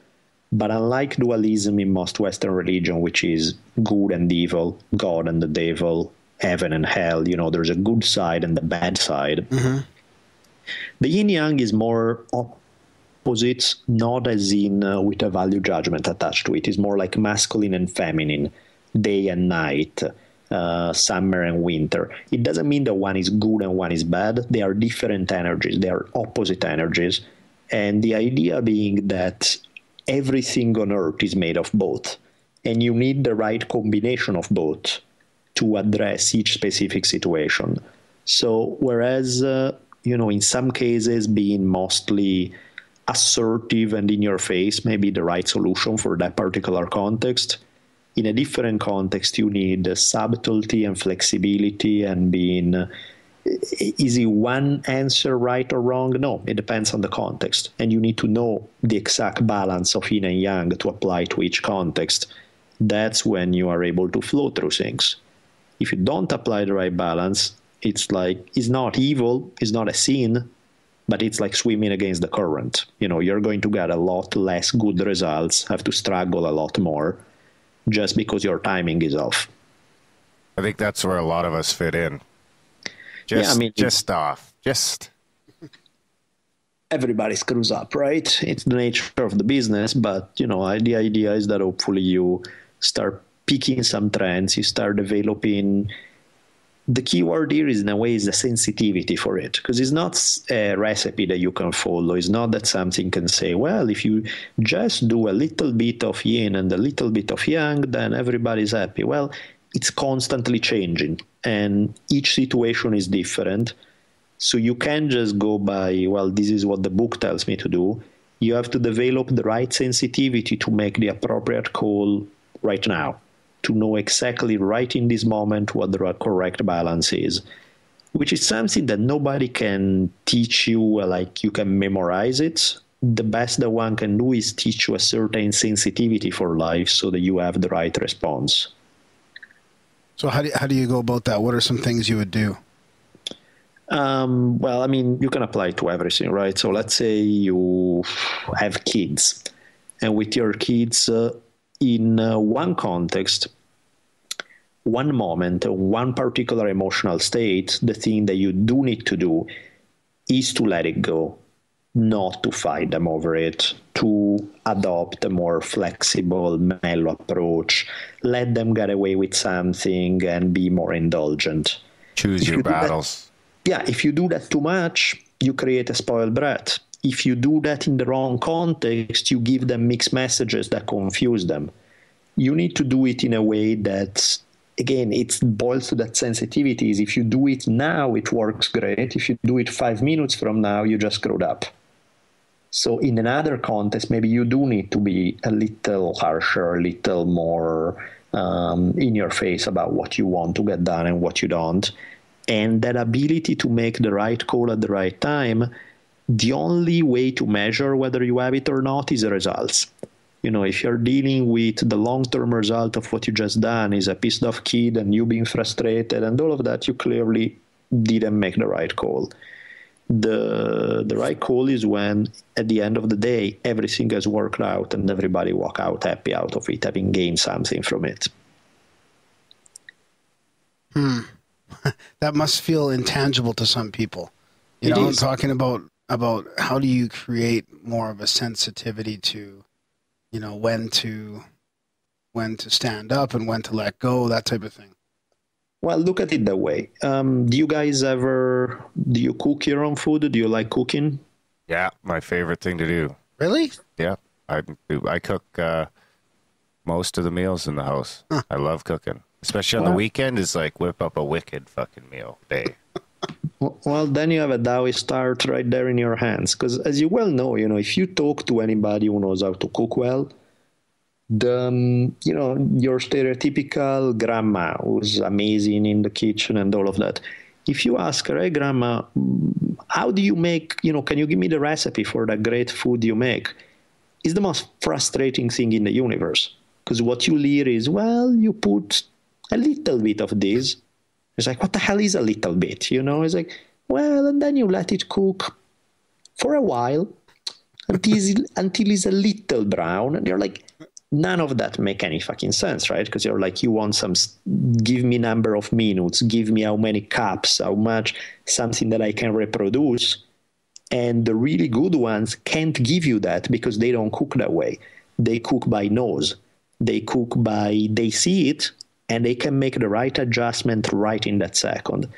but unlike dualism in most Western religion, which is good and evil, God and the devil, heaven and hell, there's a good side and the bad side. Mm-hmm. The Yin Yang is more opposites, not as in with a value judgment attached to it. It's more like masculine and feminine, day and night, summer and winter. It doesn't mean that one is good and one is bad. They are different energies. They are opposite energies. And the idea being that everything on earth is made of both. And you need the right combination of both to address each specific situation. So whereas, in some cases being mostly assertive and in your face may be the right solution for that particular context, in a different context you need subtlety and flexibility and being, is it one answer right or wrong? No, it depends on the context. And you need to know the exact balance of yin and yang to apply to each context. That's when you are able to flow through things. If you don't apply the right balance, it's not evil, it's not a sin, but it's like swimming against the current. You're going to get a lot less good results, have to struggle a lot more, just because your timing is off. I think that's where a lot of us fit in. Everybody screws up, right? It's the nature of the business, but, the idea is that hopefully you start picking some trends, you start developing. The key word here is, in a way, is the sensitivity for it, because it's not a recipe that you can follow. It's not that something can say, well, if you just do a little bit of yin and a little bit of yang, then everybody's happy. Well, it's constantly changing, and each situation is different. So you can't just go by, well, this is what the book tells me to do. You have to develop the right sensitivity to make the appropriate call right now, to know exactly right in this moment what the correct balance is, which is something that nobody can teach you, like you can memorize it. The best that one can do is teach you a certain sensitivity for life so that you have the right response. So how do you go about that? What are some things you would do? Well, I mean, you can apply it to everything, right? So let's say you have kids, and with your kids, in one context, one moment, one particular emotional state, the thing that you do need to do is to let it go, not to fight them over it, to adopt a more flexible, mellow approach, let them get away with something and be more indulgent. Choose your battles. If you do that too much, you create a spoiled brat. If you do that in the wrong context, you give them mixed messages that confuse them. You need to do it in a way that, again, it boils to that sensitivity. If you do it now, it works great. If you do it 5 minutes from now, you just screwed up. So in another context, maybe you do need to be a little harsher, a little more in your face about what you want to get done and what you don't. And that ability to make the right call at the right time, the only way to measure whether you have it or not is the results. If you're dealing with the long-term result of what you just done is a pissed off kid and you being frustrated and all of that, you clearly didn't make the right call. The right call is when, at the end of the day, everything has worked out and everybody walk out happy out of it, having gained something from it. That must feel intangible to some people. I'm talking about how do you create more of a sensitivity to, when to stand up and when to let go, that type of thing. Well, look at it that way. Do you guys do you cook your own food? Do you like cooking? Yeah, my favorite thing to do. Really? Yeah, I cook most of the meals in the house. Huh. I love cooking. Especially on the weekend, it's like whip up a wicked fucking meal day. Well, then you have a Taoist art right there in your hands. Because as you well know, if you talk to anybody who knows how to cook well, your stereotypical grandma who's amazing in the kitchen and all of that. If you ask her, hey, grandma, how do you make, can you give me the recipe for that great food you make? It's the most frustrating thing in the universe. Because what you hear is, well, you put a little bit of this. It's like, what the hell is a little bit? It's like, well, and then you let it cook for a while until it's a little brown. And you're like, none of that make any fucking sense, right? Because you're like, you want give me number of minutes, give me how many cups, how much, something that I can reproduce. And the really good ones can't give you that because they don't cook that way. They cook by nose. They see it, and they can make the right adjustment right in that second.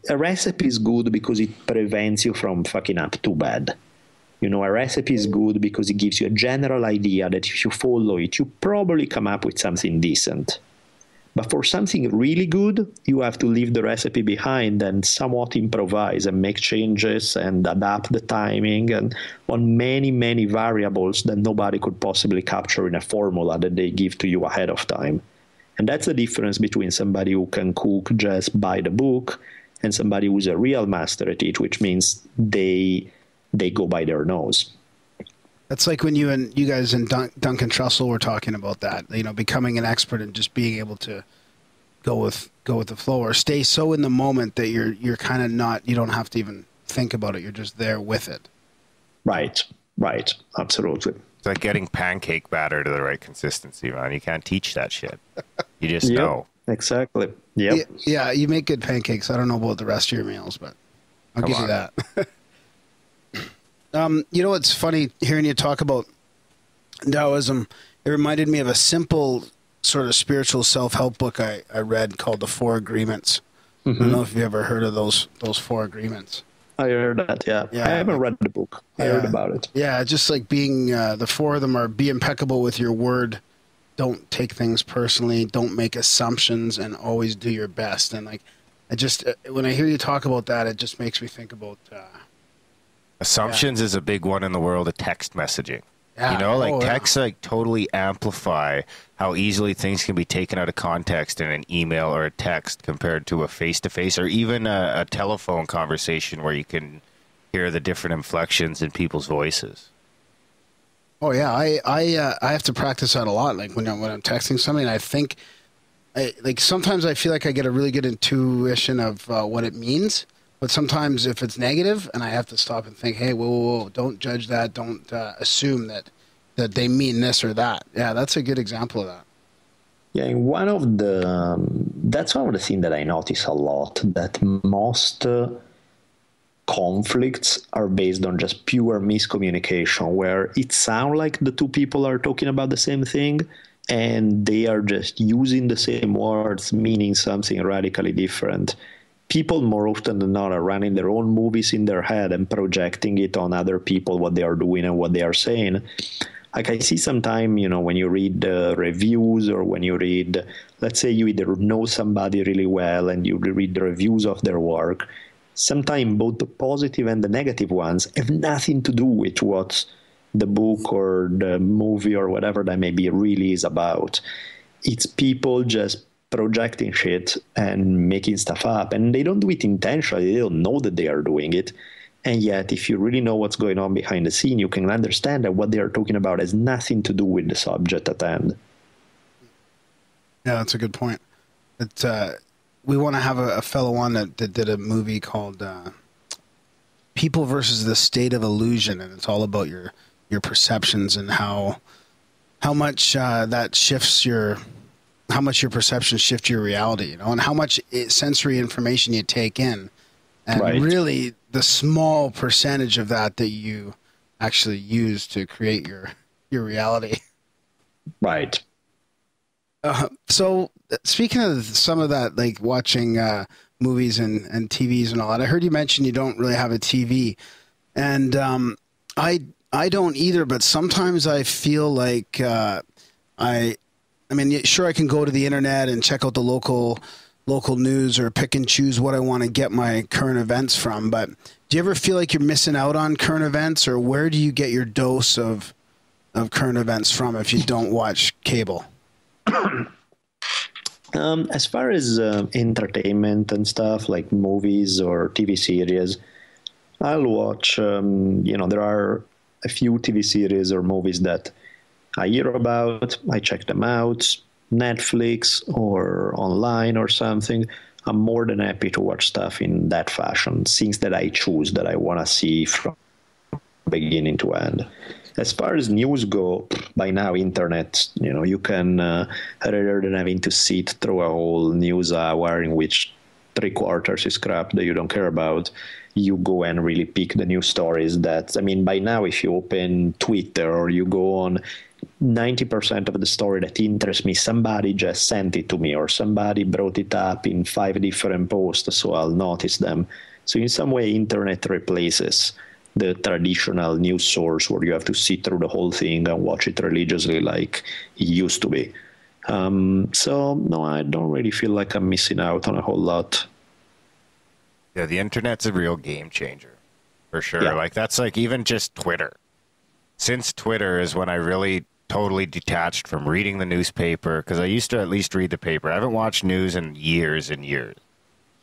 A recipe is good because it prevents you from fucking up too bad. A recipe is good because it gives you a general idea that if you follow it, you probably come up with something decent. But for something really good, you have to leave the recipe behind and somewhat improvise and make changes and adapt the timing and on many, many variables that nobody could possibly capture in a formula that they give to you ahead of time. And that's the difference between somebody who can cook just by the book and somebody who's a real master at it, which means they go by their nose. That's like when you guys and Duncan Trussell were talking about that, becoming an expert and just being able to go with the flow or stay so in the moment that you're kind of not, you don't have to even think about it. You're just there with it. Right. Absolutely. It's like getting pancake batter to the right consistency, man. You can't teach that shit. You just know. Exactly. Yep. Yeah, you make good pancakes. I don't know about the rest of your meals, but I'll give you that. It's funny hearing you talk about Taoism. It reminded me of a simple sort of spiritual self-help book I read called The Four Agreements. Mm-hmm. I don't know if you've ever heard of those Four Agreements. I heard that, yeah. I haven't read the book. I heard about it. Yeah, just like being, the four of them are be impeccable with your word, don't take things personally, don't make assumptions, and always do your best. And when I hear you talk about that, it just makes me think about... Assumptions is a big one in the world of text messaging. Yeah. Texts totally amplify how easily things can be taken out of context in an email or a text compared to a face-to-face or even a telephone conversation where you can hear the different inflections in people's voices. Oh yeah, I have to practice that a lot. Like when I'm texting somebody, and I think, sometimes I feel like I get a really good intuition of what it means. But sometimes if it's negative and I have to stop and think, hey, whoa, don't judge that. Don't assume that they mean this or that. Yeah, that's a good example of that. Yeah, and that's one of the things that I notice a lot, that most conflicts are based on just pure miscommunication, where it sounds like the two people are talking about the same thing, and they are just using the same words, meaning something radically different. People more often than not are running their own movies in their head and projecting it on other people, what they are doing and what they are saying. Like I see sometimes, when you read reviews, or when you read, let's say you either know somebody really well and you read the reviews of their work, sometimes both the positive and the negative ones have nothing to do with what the book or the movie or whatever that may be really is about. It's people just projecting shit and making stuff up, and they don't do it intentionally. They don't know that they are doing it. And yet, if you really know what's going on behind the scene, you can understand that what they are talking about has nothing to do with the subject at hand. Yeah, that's a good point. We want to have a fellow on that did a movie called People versus the State of Illusion, and it's all about your perceptions and how much that shifts how much your perceptions shift your reality, and how much sensory information you take in, and really the small percentage of that you actually use to create your reality. Right. So speaking of some of that, like watching movies and TVs and all that, I heard you mention you don't really have a TV, and I don't either, but sometimes I feel like I mean, sure, I can go to the internet and check out the local news or pick and choose what I want to get my current events from. But do you ever feel like you're missing out on current events, or where do you get your dose of current events from if you don't watch cable? As far as entertainment and stuff like movies or TV series, I'll watch, there are a few TV series or movies that I hear about, I check them out, Netflix or online or something. I'm more than happy to watch stuff in that fashion, things that I choose, that I want to see from beginning to end. As far as news go, by now, internet, you can, rather than having to sit through a whole news hour in which 3/4 is crap that you don't care about, you go and really pick the news stories that, by now, if you open Twitter or you go on, 90% of the story that interests me, somebody just sent it to me, or somebody brought it up in 5 different posts, so I'll notice them. So in some way, internet replaces the traditional news source where you have to sit through the whole thing and watch it religiously like it used to be. So, no, I don't really feel like I'm missing out on a whole lot. Yeah, the internet's a real game changer, for sure. Yeah. Like, that's like even just Twitter. Since Twitter is when I really totally detached from reading the newspaper, because I used to at least read the paper. I haven't watched news in years and years.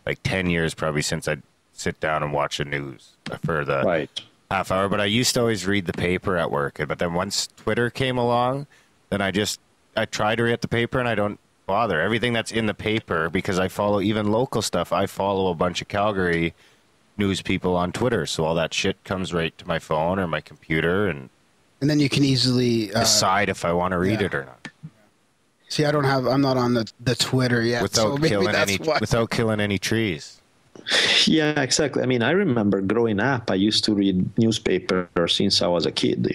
Like 10 years probably since I'd sit down and watch the news for the half hour. But I used to always read the paper at work. But then once Twitter came along, then I try to read the paper and I don't bother. Everything that's in the paper, because I follow even local stuff, I follow a bunch of Calgary news people on Twitter. So all that shit comes right to my phone or my computer, and then you can easily decide if I want to read it or not. See, I'm not on the Twitter yet. Without killing any trees. Yeah, exactly. I remember growing up, I used to read newspaper since I was a kid.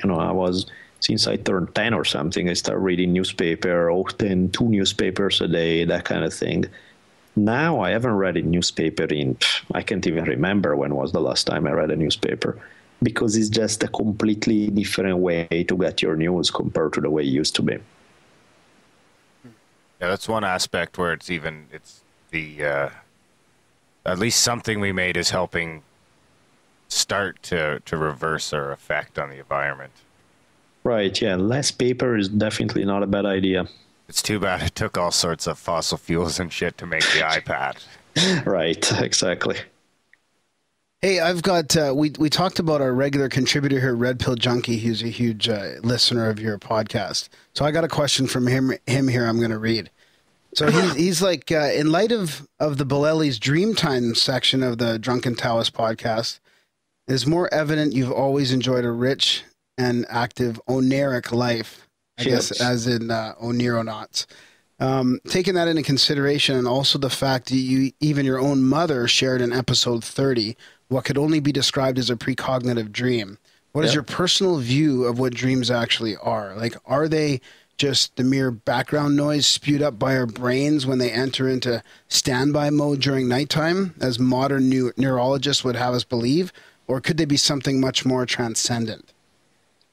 Since I turned 10 or something, I started reading newspaper, often 2 newspapers a day, that kind of thing. Now I haven't read a newspaper I can't even remember when was the last time I read a newspaper, because it's just a completely different way to get your news compared to the way it used to be. Yeah, that's one aspect where it's the at least something we made is helping start to reverse our effect on the environment. Right, yeah. Less paper is definitely not a bad idea. It's too bad it took all sorts of fossil fuels and shit to make the iPad. Right, exactly. Hey, I've got, we talked about our regular contributor here, Red Pill Junkie. He's a huge listener of your podcast. So I got a question from him here I'm going to read. So he's like, in light of the Bolelli's Dreamtime section of the Drunken Taoist podcast, it is more evident you've always enjoyed a rich and active oneric life, I guess, as in oneronauts. Taking that into consideration, and also the fact that even your own mother shared in episode 30 what could only be described as a precognitive dream. What is your personal view of what dreams actually are? Like, are they just the mere background noise spewed up by our brains when they enter into standby mode during nighttime, as modern neurologists would have us believe? Or could they be something much more transcendent?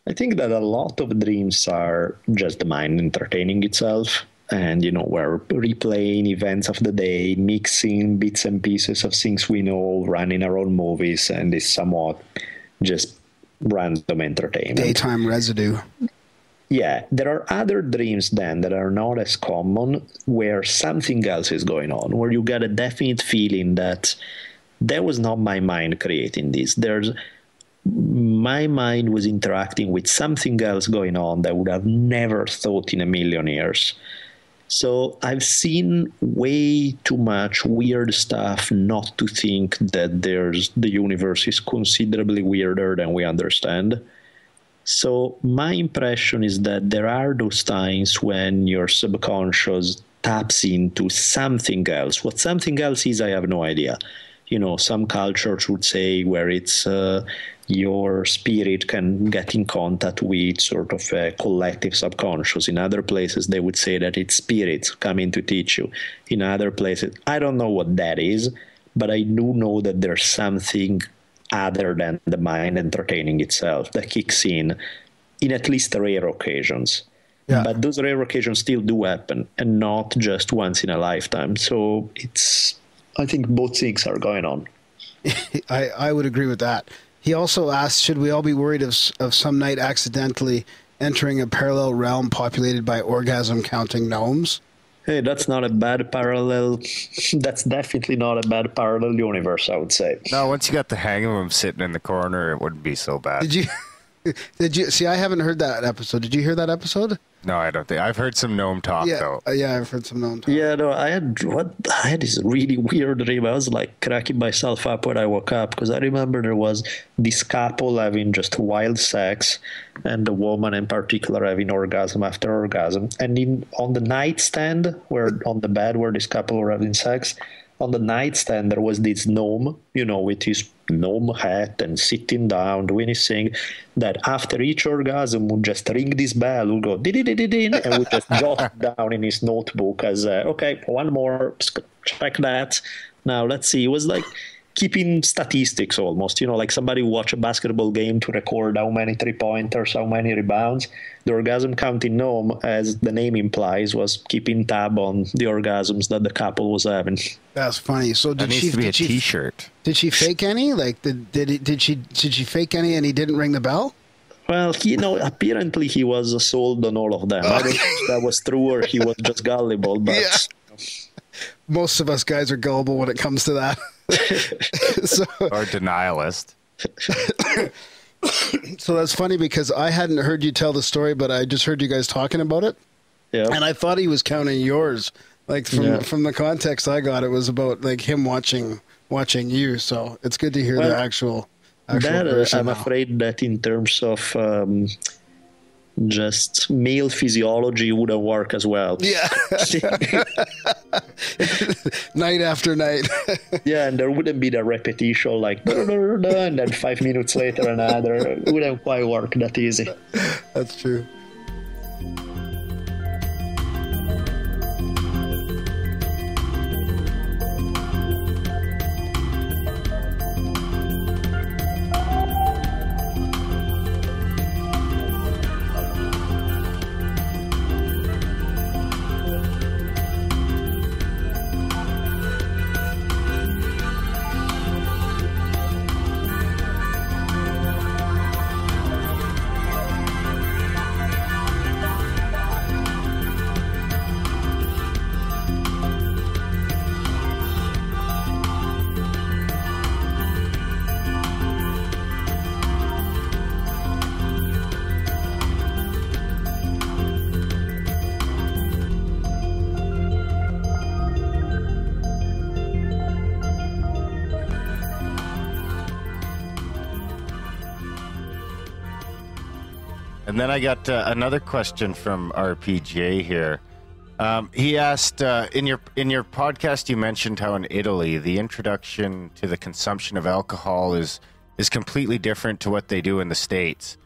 I think that a lot of dreams are just the mind entertaining itself. And, we're replaying events of the day, mixing bits and pieces of things we know, running our own movies, and it's somewhat just random entertainment. Daytime residue. Yeah, there are other dreams then that are not as common, where something else is going on, where you get a definite feeling that was not my mind creating this. My mind was interacting with something else going on that I would have never thought in a million years. So I've seen way too much weird stuff not to think that the universe is considerably weirder than we understand. So my impression is that there are those times when your subconscious taps into something else. What something else is, I have no idea. Some cultures would say where it's your spirit can get in contact with sort of a collective subconscious. In other places, they would say that it's spirits coming to teach you. In other places, I don't know what that is, but I do know that there's something other than the mind entertaining itself that kicks in at least rare occasions. Yeah. But those rare occasions still do happen, and not just once in a lifetime. So I think both things are going on. I would agree with that. He also asked, should we all be worried of some night accidentally entering a parallel realm populated by orgasm-counting gnomes? Hey, that's not a bad parallel. That's definitely not a bad parallel universe, I would say. No, once you got the hang of him sitting in the corner, it wouldn't be so bad. Did you see? I haven't heard that episode. Did you hear that episode? No, I don't think. I've heard some gnome talk though. Yeah, I've heard some gnome talk. Yeah, no, I had this really weird dream. I was like cracking myself up when I woke up, because I remember there was this couple having just wild sex, and the woman in particular having orgasm after orgasm. And on the nightstand, on the bed where this couple were having sex, on the nightstand there was this gnome, with his gnome hat and sitting down doing his thing, that after each orgasm would just ring this bell, would go din, and would just jot down in his notebook as okay, one more, check that, now let's see. It was like keeping statistics almost, like somebody watch a basketball game to record how many 3-pointers, how many rebounds. The orgasm counting gnome, as the name implies, was keeping tab on the orgasms that the couple was having. That's funny. So that needs to be a T-shirt. Did she fake any? Like, did she fake any and he didn't ring the bell? Well, apparently he was sold on all of them. I don't know if that was true or he was just gullible, but... Yeah. Most of us guys are gullible when it comes to that. Or denialist. So that's funny, because I hadn't heard you tell the story, but I just heard you guys talking about it. Yeah. And I thought he was counting yours. Like from the context I got, it was about like him watching you. So it's good to hear the actual version I'm now. afraid that in terms of just male physiology wouldn't work as well. Yeah. Night after night. Yeah, and there wouldn't be the repetition like and then 5 minutes later another. It wouldn't quite work that easy. That's true. And then I got another question from RPJ here. He asked in your podcast, you mentioned how in Italy the introduction to the consumption of alcohol is completely different to what they do in the States.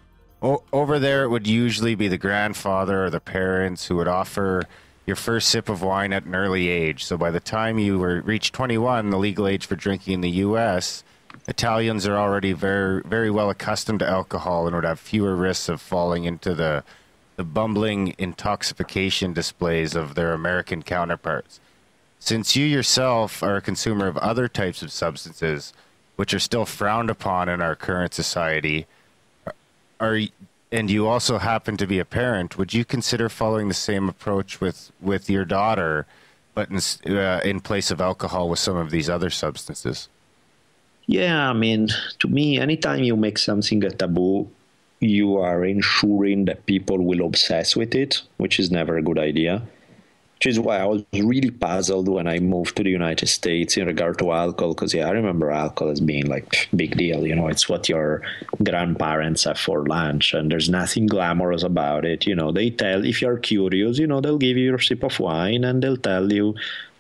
Over there, it would usually be the grandfather or the parents who would offer your first sip of wine at an early age. So by the time you reached 21, the legal age for drinking in the U.S., Italians are already very, very well accustomed to alcohol and would have fewer risks of falling into the bumbling intoxication displays of their American counterparts. Since you yourself are a consumer of other types of substances, which are still frowned upon in our current society, and you also happen to be a parent, would you consider following the same approach with your daughter, but in place of alcohol with some of these other substances? Yeah, I mean, to me, anytime you make something a taboo, you are ensuring that people will obsess with it, which is never a good idea. Which is why I was really puzzled when I moved to the United States in regard to alcohol, because I remember alcohol as being like big deal. You know, it's what your grandparents have for lunch, and there's nothing glamorous about it. You know, they tell, if you're curious, you know, they'll give you your sip of wine and they'll tell you,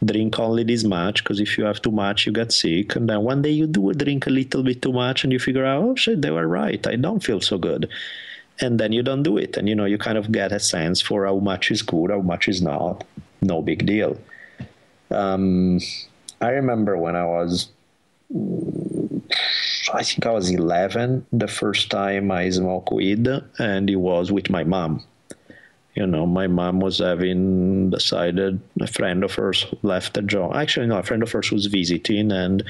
drink only this much, because if you have too much, you get sick. And then one day you do drink a little bit too much and you figure out, oh shit, they were right. I don't feel so good. And then you don't do it. And, you know, you kind of get a sense for how much is good, how much is not. No big deal. I remember when I think I was 11, the first time I smoked weed, and it was with my mom. You know, my mom was decided, a friend of hers left a joint. Actually, no, a friend of hers was visiting and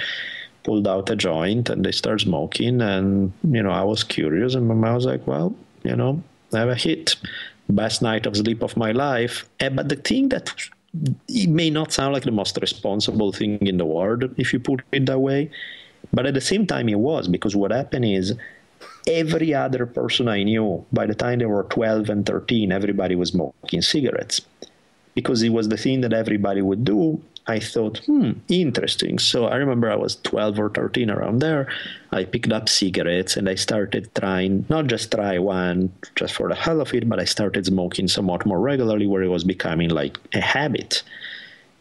pulled out a joint, and they started smoking. And, you know, I was curious, and my mom was like, well, you know, I have a hit. Best night of sleep of my life. But the thing that it may not sound like the most responsible thing in the world if you put it that way, but at the same time it was, because what happened is every other person I knew, by the time they were 12 and 13, everybody was smoking cigarettes because it was the thing that everybody would do. I thought, interesting. So I remember I was 12 or 13 around there. I picked up cigarettes and I started trying, not just try one just for the hell of it, but I started smoking somewhat more regularly, where it was becoming like a habit.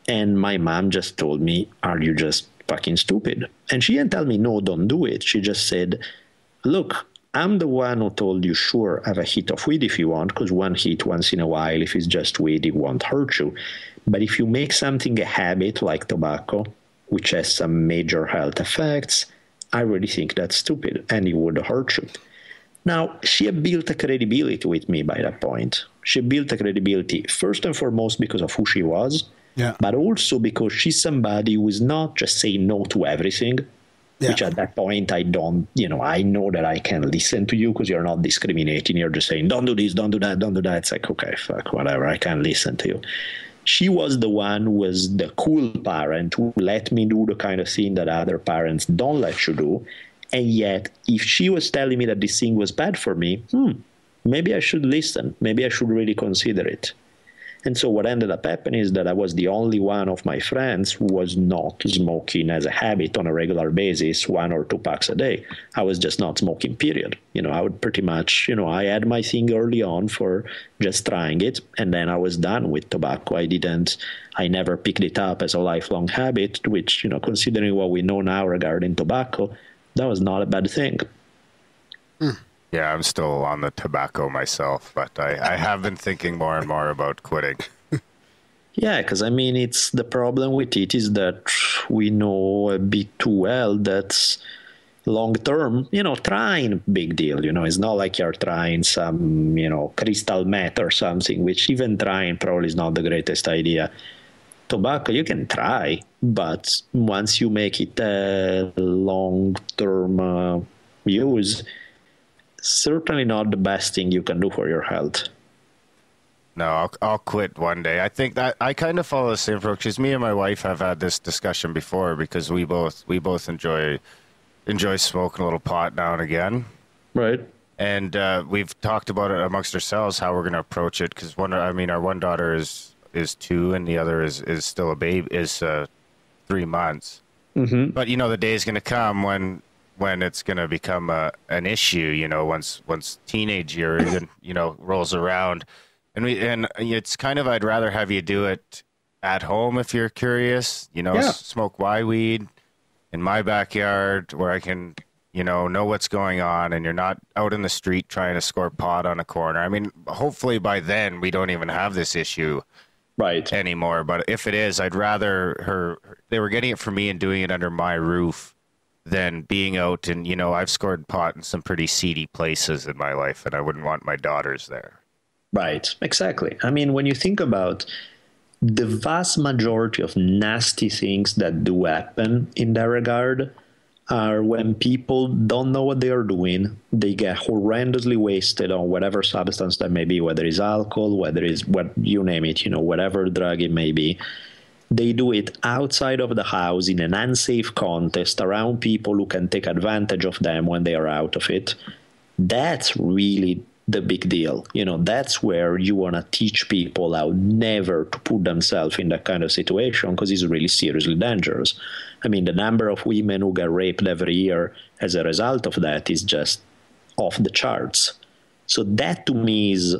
And my mom just told me, are you just fucking stupid? And she didn't tell me, no, don't do it. She just said, look, I'm the one who told you, sure, have a hit of weed if you want, because one hit once in a while, if it's just weed, it won't hurt you. But if you make something a habit like tobacco, which has some major health effects, I really think that's stupid and it would hurt you. Now, she had built a credibility with me by that point. She built a credibility first and foremost because of who she was, but also because she's somebody who is not just saying no to everything, which at that point I don't, you know, I know that I can listen to you because you're not discriminating. You're just saying, don't do this, don't do that, don't do that. It's like, okay, fuck, whatever, I can listen to you. She was the one who was the cool parent who let me do the kind of thing that other parents don't let you do. And yet, if she was telling me that this thing was bad for me, maybe I should listen. Maybe I should really consider it. And so what ended up happening is that I was the only one of my friends who was not smoking as a habit on a regular basis, 1 or 2 packs a day. I was just not smoking, period. You know, I would pretty much, you know, I had my thing early on for just trying it, and then I was done with tobacco. I never picked it up as a lifelong habit, which, you know, considering what we know now regarding tobacco, that was not a bad thing. Yeah, I'm still on the tobacco myself, but I have been thinking more and more about quitting. Yeah, because I mean, it's the problem with it is that we know a bit too well that long term, you know, trying, big deal. You know, it's not like you're trying some, you know, crystal meth or something, which even trying probably is not the greatest idea. Tobacco, you can try, but once you make it a long term use, certainly not the best thing you can do for your health. No, I'll quit one day. I think that I kind of follow the same approach, because me and my wife have had this discussion before, because we both enjoy smoking a little pot now and again. Right. And we've talked about it amongst ourselves, how we're going to approach it, because our one daughter is 2 and the other is still a baby, is 3 months. Mm-hmm. But you know, the day is going to come when it's going to become an issue, you know, once teenage year, even, you know, rolls around. And it's kind of, I'd rather have you do it at home if you're curious, smoke weed in my backyard where I can, know what's going on, and you're not out in the street trying to score pot on a corner. I mean, hopefully by then we don't even have this issue anymore. But if it is, I'd rather they were getting it for me and doing it under my roof than being out and, I've scored pot in some pretty seedy places in my life, and I wouldn't want my daughters there. Right, exactly. I mean, when you think about the vast majority of nasty things that do happen in that regard are when people don't know what they are doing. They get horrendously wasted on whatever substance that may be, whether it's alcohol, whether it's you name it, whatever drug it may be. They do it outside of the house in an unsafe context around people who can take advantage of them when they are out of it. That's really the big deal. That's where you want to teach people how never to put themselves in that kind of situation, because it's really seriously dangerous. I mean, the number of women who get raped every year as a result of that is just off the charts. So that to me is,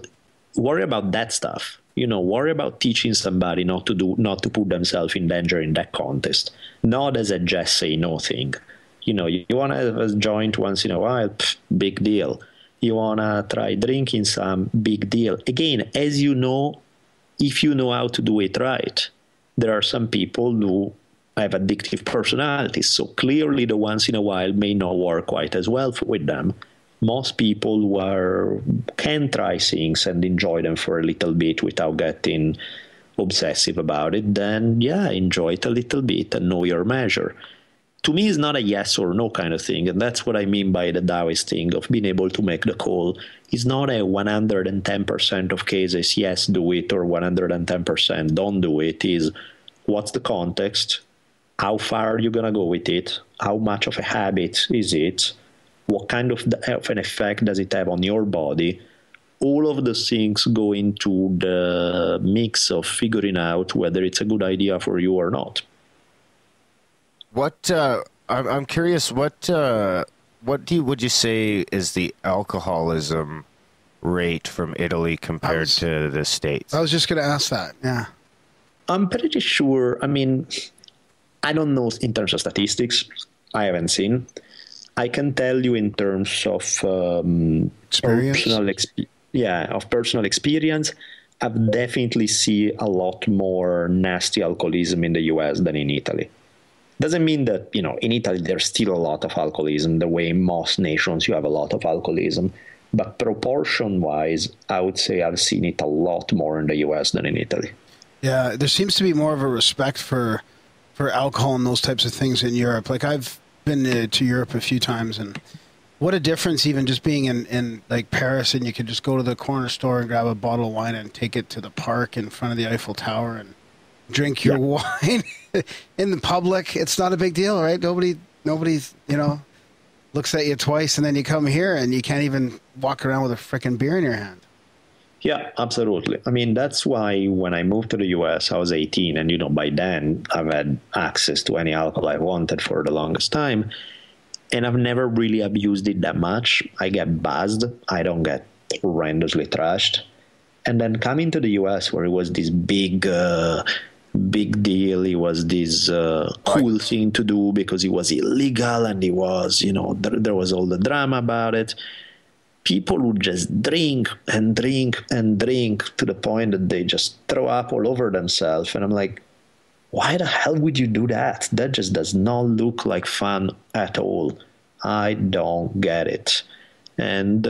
worry about that stuff. Worry about teaching somebody not to put themselves in danger in that context, not as a just say no thing. You want to have a joint once in a while, big deal. You want to try drinking some, big deal. Again, as you know, if you know how to do it right, there are some people who have addictive personalities. So clearly the once in a while may not work quite as well with them. Most people who can try things and enjoy them for a little bit without getting obsessive about it, then enjoy it a little bit and know your measure. To me, it's not a yes or no kind of thing, and that's what I mean by the Taoist thing of being able to make the call. It's not a 110% of cases, yes, do it, or 110% don't do it. Is what's the context? How far are you going to go with it? How much of a habit is it? What kind of an effect does it have on your body? All of those things go into the mix of figuring out whether it's a good idea for you or not. I'm curious, would you say is the alcoholism rate from Italy compared to the States? I was just going to ask that. Yeah. I'm pretty sure. I mean, I don't know in terms of statistics. I haven't seen. I can tell you in terms of personal experience. I've definitely seen a lot more nasty alcoholism in the US than in Italy. Doesn't mean that, in Italy there's still a lot of alcoholism, the way in most nations you have a lot of alcoholism. But proportion-wise, I would say I've seen it a lot more in the US than in Italy. Yeah, there seems to be more of a respect for alcohol and those types of things in Europe. Like, I've been to Europe a few times, and what a difference even just being in like Paris, and you could just go to the corner store and grab a bottle of wine and take it to the park in front of the Eiffel Tower and drink your wine in the public. It's not a big deal, right? Nobody's, looks at you twice, and then you come here and you can't even walk around with a freaking beer in your hand. Yeah, absolutely. I mean, that's why when I moved to the US, I was 18, and, by then I've had access to any alcohol I wanted for the longest time, and I've never really abused it that much. I get buzzed. I don't get horrendously trashed. And then coming to the US, where it was this big deal, it was this cool thing to do because it was illegal, and it was, there was all the drama about it. People would just drink and drink and drink to the point that they just throw up all over themselves. And I'm like, why the hell would you do that? That just does not look like fun at all. I don't get it. And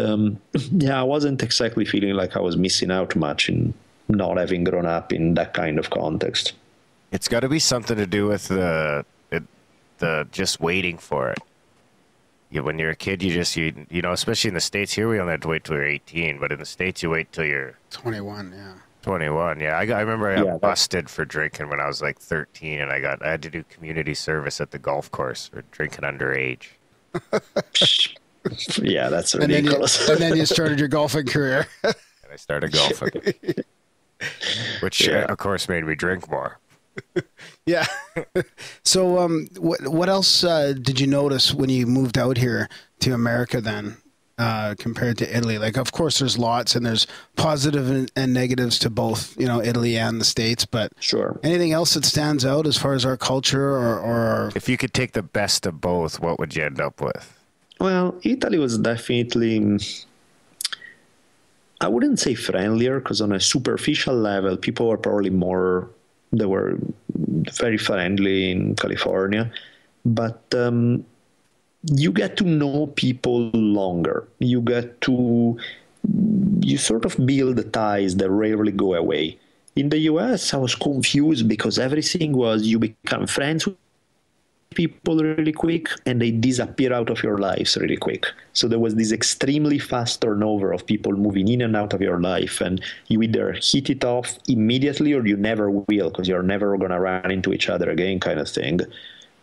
I wasn't exactly feeling like I was missing out much in not having grown up in that kind of context. It's got to be something to do with the just waiting for it. When you're a kid, you especially in the States here, we only have to wait till you're 18, but in the States, you wait till you're 21. Yeah. 21. Yeah. I remember I got busted for drinking when I was like 13, and I had to do community service at the golf course for drinking underage. Yeah, that's ridiculous. And then you started your golfing career. And I started golfing, which of course made me drink more. Yeah. So, what else did you notice when you moved out here to America? Then, compared to Italy? Like, of course, there's lots and there's positive and negatives to both, Italy and the States. But Sure. anything else that stands out as far as our culture or If you could take the best of both, what would you end up with? Well, Italy was definitely, I wouldn't say friendlier, because on a superficial level, people were probably they were very friendly in California. But you get to know people longer. You sort of build the ties that rarely go away. In the US, I was confused because everything was you become friends with people really quick and they disappear out of your lives really quick. So there was this extremely fast turnover of people moving in and out of your life, and you either hit it off immediately or you never will, because you're never going to run into each other again, kind of thing,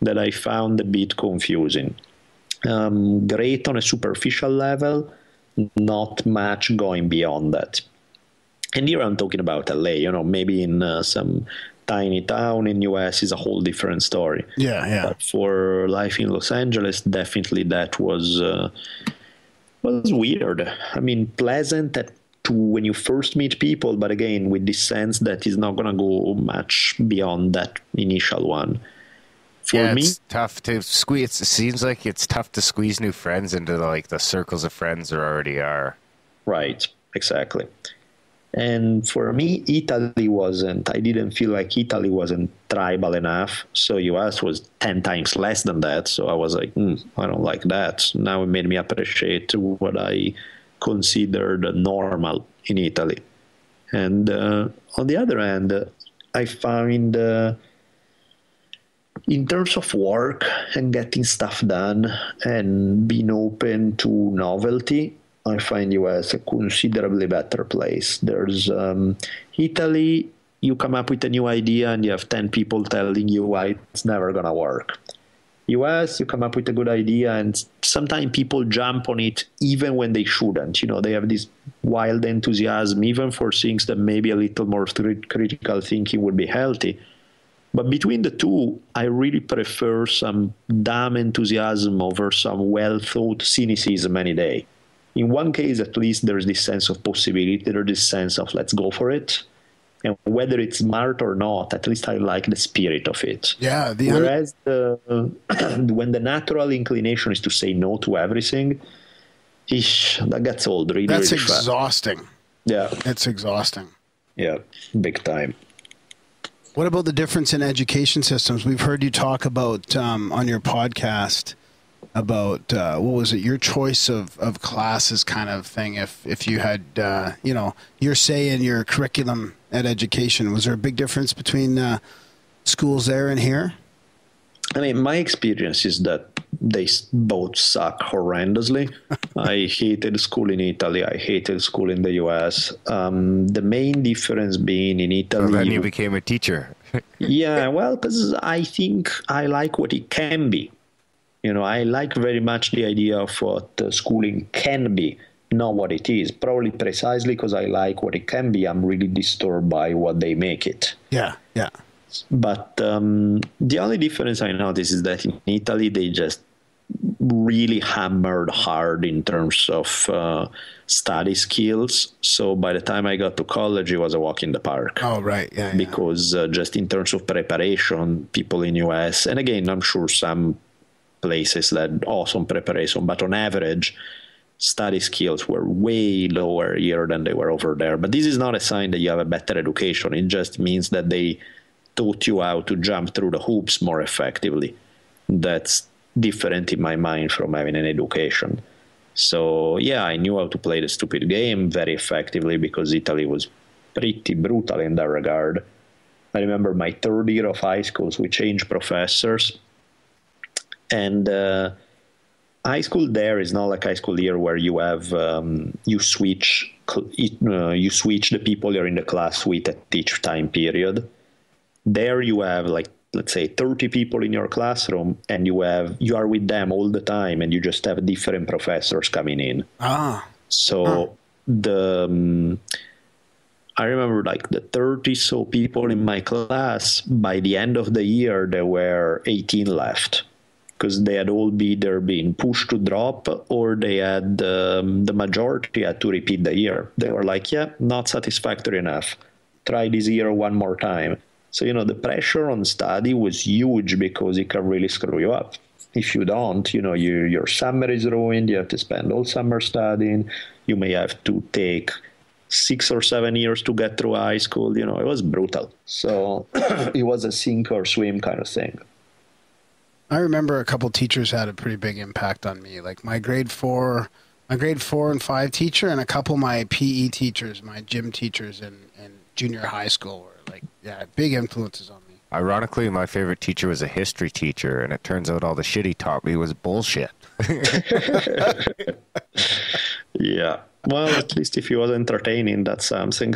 that I found a bit confusing. Great on a superficial level, not much going beyond that. And here I'm talking about LA, maybe in some tiny town in US is a whole different story. Yeah. But for life in Los Angeles, definitely that was weird. I mean, pleasant when you first meet people, but again, with this sense that is not going to go much beyond that initial one. For me, it's tough to squeeze. It seems like it's tough to squeeze new friends into the circles of friends there already are. Right, exactly. And for me, I didn't feel like Italy wasn't tribal enough. So US was 10 times less than that. So I was like, I don't like that. Now it made me appreciate what I considered normal in Italy. And on the other hand, I find in terms of work and getting stuff done and being open to novelty, I find US a considerably better place. There's Italy, you come up with a new idea and you have 10 people telling you why it's never going to work. US, you come up with a good idea and sometimes people jump on it even when they shouldn't. They have this wild enthusiasm even for things that maybe a little more critical thinking would be healthy. But between the two, I really prefer some dumb enthusiasm over some well-thought cynicism any day. In one case, at least, there's this sense of possibility, there's this sense of let's go for it. And whether it's smart or not, at least I like the spirit of it. Yeah. Whereas when the natural inclination is to say no to everything, that gets old really, That's really fast. exhausting. Yeah. It's exhausting. Yeah, big time. What about the difference in education systems? We've heard you talk about on your podcast about what was it, your choice of classes kind of thing. If you had your say in your curriculum at education, was there a big difference between schools there and here? I mean, my experience is that they both suck horrendously. I hated school in Italy. I hated school in the US. The main difference being in Italy... So then you became a teacher. Yeah, well, because I think I like what it can be. I like very much the idea of what schooling can be, not what it is. Probably precisely because I like what it can be, I'm really disturbed by what they make it. Yeah. But the only difference I notice is that in Italy, they just really hammered hard in terms of study skills. So by the time I got to college, it was a walk in the park. Oh, right. Yeah. Because just in terms of preparation, people in US, and again, I'm sure some places that awesome preparation, but on average, study skills were way lower here than they were over there. But this is not a sign that you have a better education. It just means that they taught you how to jump through the hoops more effectively. That's different in my mind from having an education. So yeah, I knew how to play the stupid game very effectively because Italy was pretty brutal in that regard. I remember my third year of high school, so we changed professors. And high school there is not like high school here where you have you switch the people you're in the class with at each time period. There you have let's say 30 people in your classroom, and you are with them all the time, and you just have different professors coming in. So I remember the 30 so people in my class. By the end of the year, there were 18 left. because they had all either been pushed to drop or they had the majority had to repeat the year. They were like, yeah, not satisfactory enough. Try this year one more time. So, the pressure on study was huge because it can really screw you up. If you don't, your summer is ruined. You have to spend all summer studying. You may have to take 6 or 7 years to get through high school. It was brutal. So it was a sink or swim kind of thing. I remember a couple teachers had a pretty big impact on me, like my grade 4 and 5 teacher, and a couple of my PE teachers, my gym teachers in junior high school were like, big influences on me. Ironically, my favorite teacher was a history teacher, and it turns out all the shit he taught me was bullshit. Yeah. Well, at least if he was entertaining, that's something.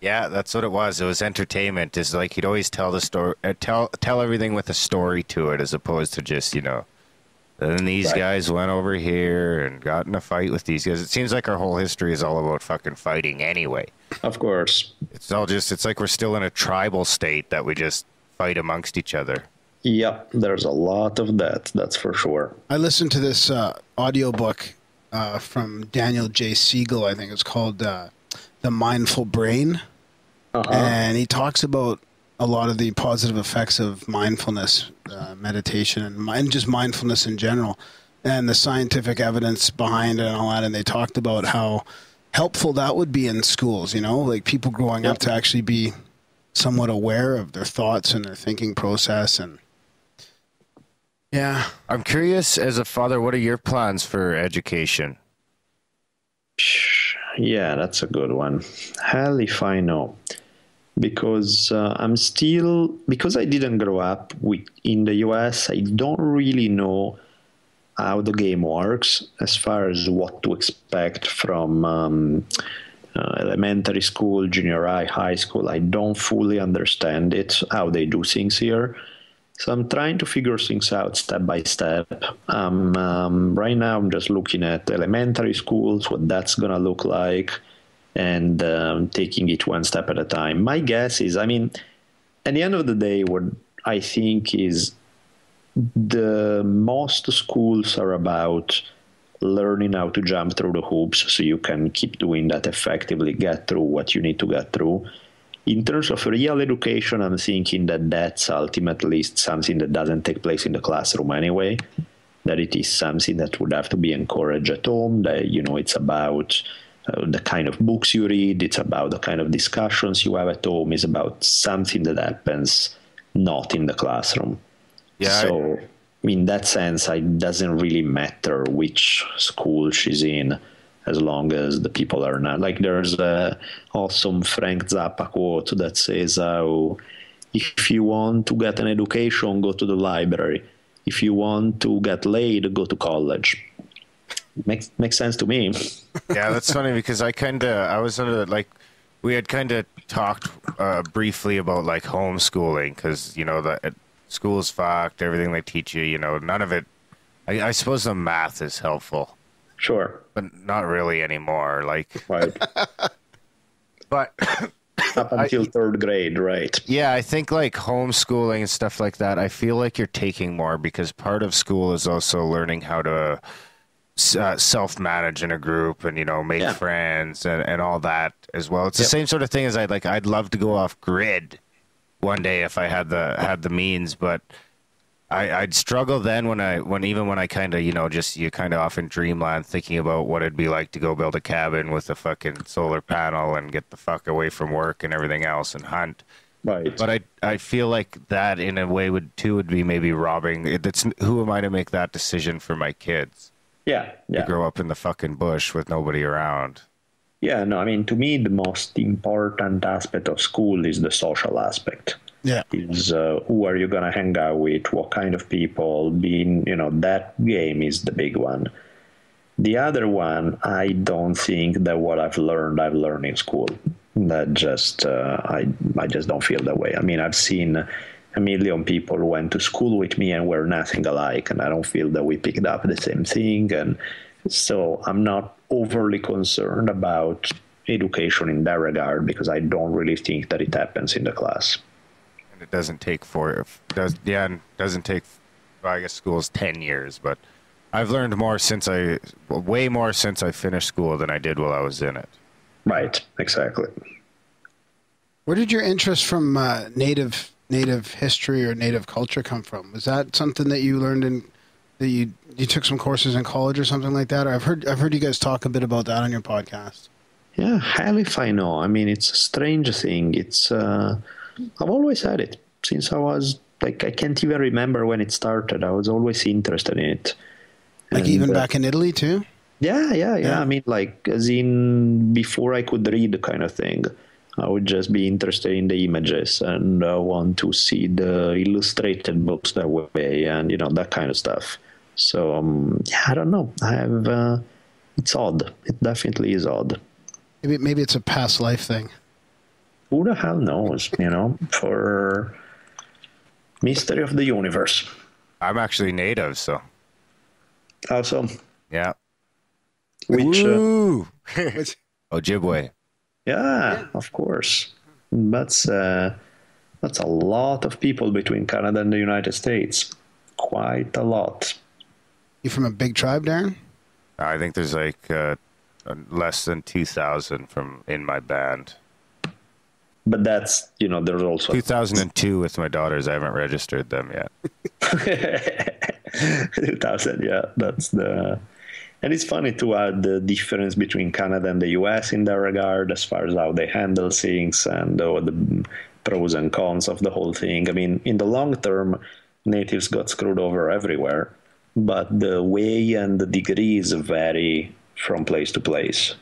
Yeah, that's what it was. It was entertainment. It's like he'd always tell the story, tell everything with a story to it, as opposed to just, then these guys went over here and got in a fight with these guys. It seems like our whole history is all about fucking fighting anyway. Of course. It's like we're still in a tribal state that we just fight amongst each other. Yeah, there's a lot of that, that's for sure. I listened to this audiobook from Daniel J. Siegel, I think it's called The Mindful Brain. And he talks about a lot of the positive effects of mindfulness, meditation, and just mindfulness in general, and the scientific evidence behind it and all that. And they talked about how helpful that would be in schools, like people growing up to actually be somewhat aware of their thoughts and their thinking process. And yeah. I'm curious, as a father, what are your plans for education? Yeah, that's a good one. Hell if I know. Because because I didn't grow up in the US, I don't really know how the game works as far as what to expect from elementary school, junior high school. I don't fully understand it, how they do things here. So I'm trying to figure things out step by step. Right now I'm just looking at elementary schools, what that's going to look like, and taking it one step at a time. My guess is, at the end of the day, what I think is the most schools are about learning how to jump through the hoops so you can keep doing that effectively, get through what you need to get through. In terms of real education, I'm thinking that that's ultimately something that doesn't take place in the classroom anyway, that it is something that would have to be encouraged at home, that, it's about the kind of books you read, it's about the kind of discussions you have at home, it's about something that happens not in the classroom. Yeah. So, in that sense, it doesn't really matter which school she's in, as long as the people are not. Like, there's a awesome Frank Zappa quote that says, if you want to get an education, go to the library. If you want to get laid, go to college. Makes sense to me. Yeah, that's funny because we had kind of talked briefly about like homeschooling because, the school's fucked, everything they teach you, none of it. I suppose the math is helpful. Sure. But not really anymore. Right. But up until third grade, right? Yeah, I think like homeschooling and stuff like that, I feel like you're taking more because part of school is also learning how to self-manage in a group and, make friends and all that as well. It's the same sort of thing as I'd love to go off grid one day if I had the means, but I'd struggle then when I kind of, you kind of off in dreamland thinking about what it'd be like to go build a cabin with a fucking solar panel and get the fuck away from work and everything else and hunt. Right. But I feel like that in a way would be maybe robbing. Who am I to make that decision for my kids? Yeah. To grow up in the fucking bush with nobody around. Yeah, no, to me, the most important aspect of school is the social aspect. Yeah. Is who are you going to hang out with, what kind of people, that game is the big one. The other one, I don't think that what I've learned in school. That just, I just don't feel that way. I've seen a million people who went to school with me and were nothing alike, and I don't feel that we picked up the same thing. And so I'm not overly concerned about education in that regard because I don't really think that it happens in the class. And it doesn't take well, I guess school's 10 years, but I've learned way more since I finished school than I did while I was in it. Right, exactly. Where did your interest from native history or native culture come from? Was that something that you learned that you took some courses in college or something like that? Or I've heard you guys talk a bit about that on your podcast. Yeah, hell if I know. I mean, it's a strange thing. It's I've always had it since I was like, I can't even remember when it started. I was always interested in it. Like, and even back in Italy too? Yeah. I mean, like, as in before I could read kind of thing. I would just be interested in the images and want to see the illustrated books that way and, that kind of stuff. So, I don't know. It's odd. It definitely is odd. Maybe it's a past life thing. Who the hell knows, for mystery of the universe. I'm actually native, so. Awesome. Yeah. Which? Ojibwe. Yeah, of course. That's a lot of people between Canada and the United States. Quite a lot. You from a big tribe, Darren? I think there's like less than 2,000 in my band. But that's, there's also 2002 with my daughters. I haven't registered them yet. 2000, yeah, that's the. And it's funny to add the difference between Canada and the US in that regard, as far as how they handle things and the pros and cons of the whole thing. I mean, in the long term, natives got screwed over everywhere, but the way and the degrees vary from place to place.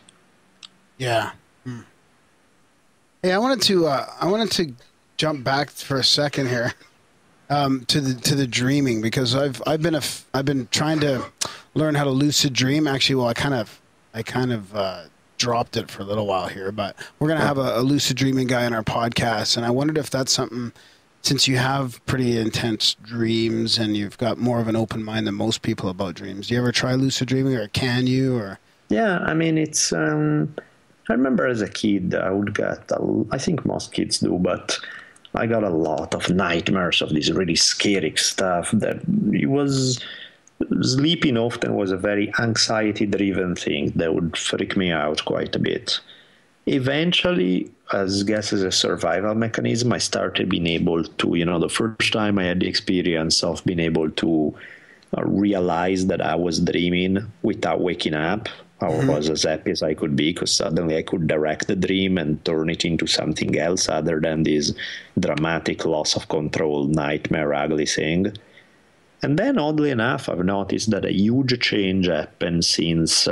Yeah. Hey, I wanted to jump back for a second here to the dreaming, because I've been trying to learn how to lucid dream. Actually, well, I kind of dropped it for a little while here, but we're gonna have a lucid dreaming guy on our podcast, and I wondered if that's something, since you have pretty intense dreams and you've got more of an open mind than most people about dreams. Do you ever try lucid dreaming, or can you? Or yeah, I mean, it's. I remember as a kid, I would get. I think most kids do, but I got a lot of nightmares of this really scary stuff. That it was. Sleeping often was a very anxiety-driven thing that would freak me out quite a bit. Eventually, as a survival mechanism, I started being able to, the first time I had the experience of being able to realize that I was dreaming without waking up. I was as happy as I could be, because suddenly I could direct the dream and turn it into something else other than this dramatic loss of control, nightmare, ugly thing. And then, oddly enough, I've noticed that a huge change happened since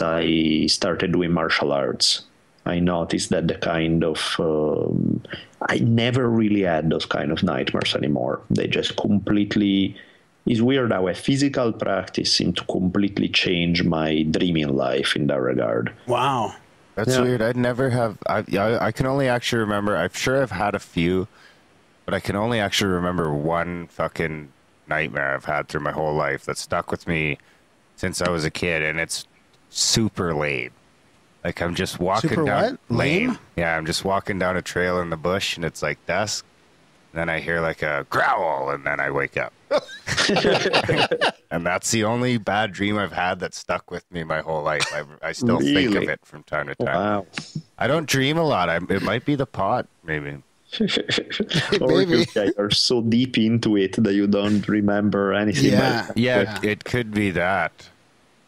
I started doing martial arts. I noticed that the kind of I never really had those kind of nightmares anymore. They just completely. It's weird how a physical practice seemed to completely change my dreaming life in that regard. Wow, that's weird. I'd never have. I can only actually remember. I'm sure I've had a few. But I can only actually remember one fucking nightmare I've had through my whole life that stuck with me since I was a kid, and it's super lame. Like, I'm just walking super down... What? Lame? Yeah, I'm just walking down a trail in the bush, and it's like dusk. And then I hear like a growl, and then I wake up. And that's the only bad dream I've had that stuck with me my whole life. I still think of it from time to time. Wow. I don't dream a lot. It might be the pot, maybe. Or you're so deep into it that you don't remember anything. Yeah, it could be that.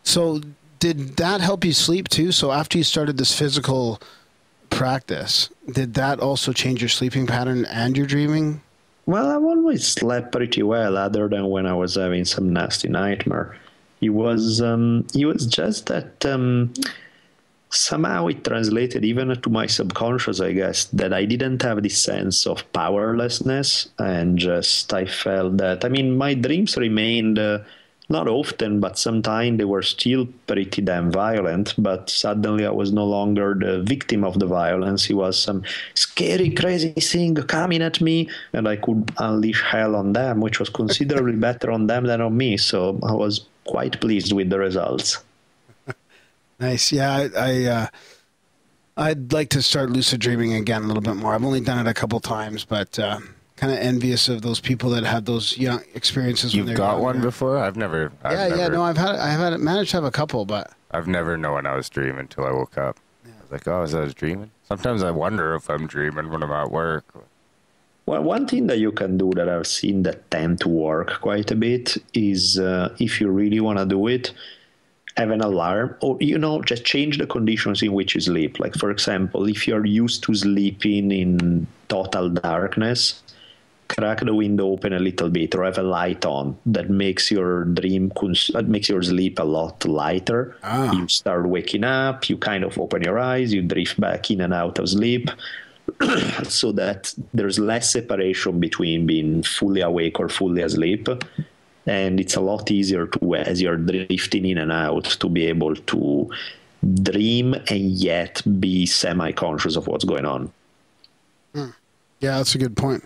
So did that help you sleep too? So after you started this physical practice, did that also change your sleeping pattern and your dreaming? Well, I've always slept pretty well, other than when I was having some nasty nightmare. It was just that somehow it translated even to my subconscious, I guess, that I didn't have this sense of powerlessness, and just I felt that, I mean, my dreams remained, not often, but sometimes they were still pretty damn violent, but suddenly I was no longer the victim of the violence. It was some scary, crazy thing coming at me, and I could unleash hell on them, which was considerably better on them than on me, so I was quite pleased with the results. Nice. Yeah, I'd like to start lucid dreaming again a little bit more. I've only done it a couple times, but kind kind of envious of those people that have those young experiences. You've got one before? I've never. No, I've managed to have a couple, but I've never known I was dreaming until I woke up. Yeah. I was like, oh, I was dreaming? Sometimes I wonder if I'm dreaming when I'm at work. Well, one thing that you can do that I've seen that tend to work quite a bit is if you really want to do it, have an alarm, or, just change the conditions in which you sleep. Like, for example, if you're used to sleeping in total darkness, crack the window open a little bit or have a light on. That makes your sleep a lot lighter. You start waking up, you kind of open your eyes, you drift back in and out of sleep, so that there's less separation between being fully awake or fully asleep. And it's a lot easier to, as you're drifting in and out, to be able to dream and yet be semi-conscious of what's going on. Yeah, that's a good point.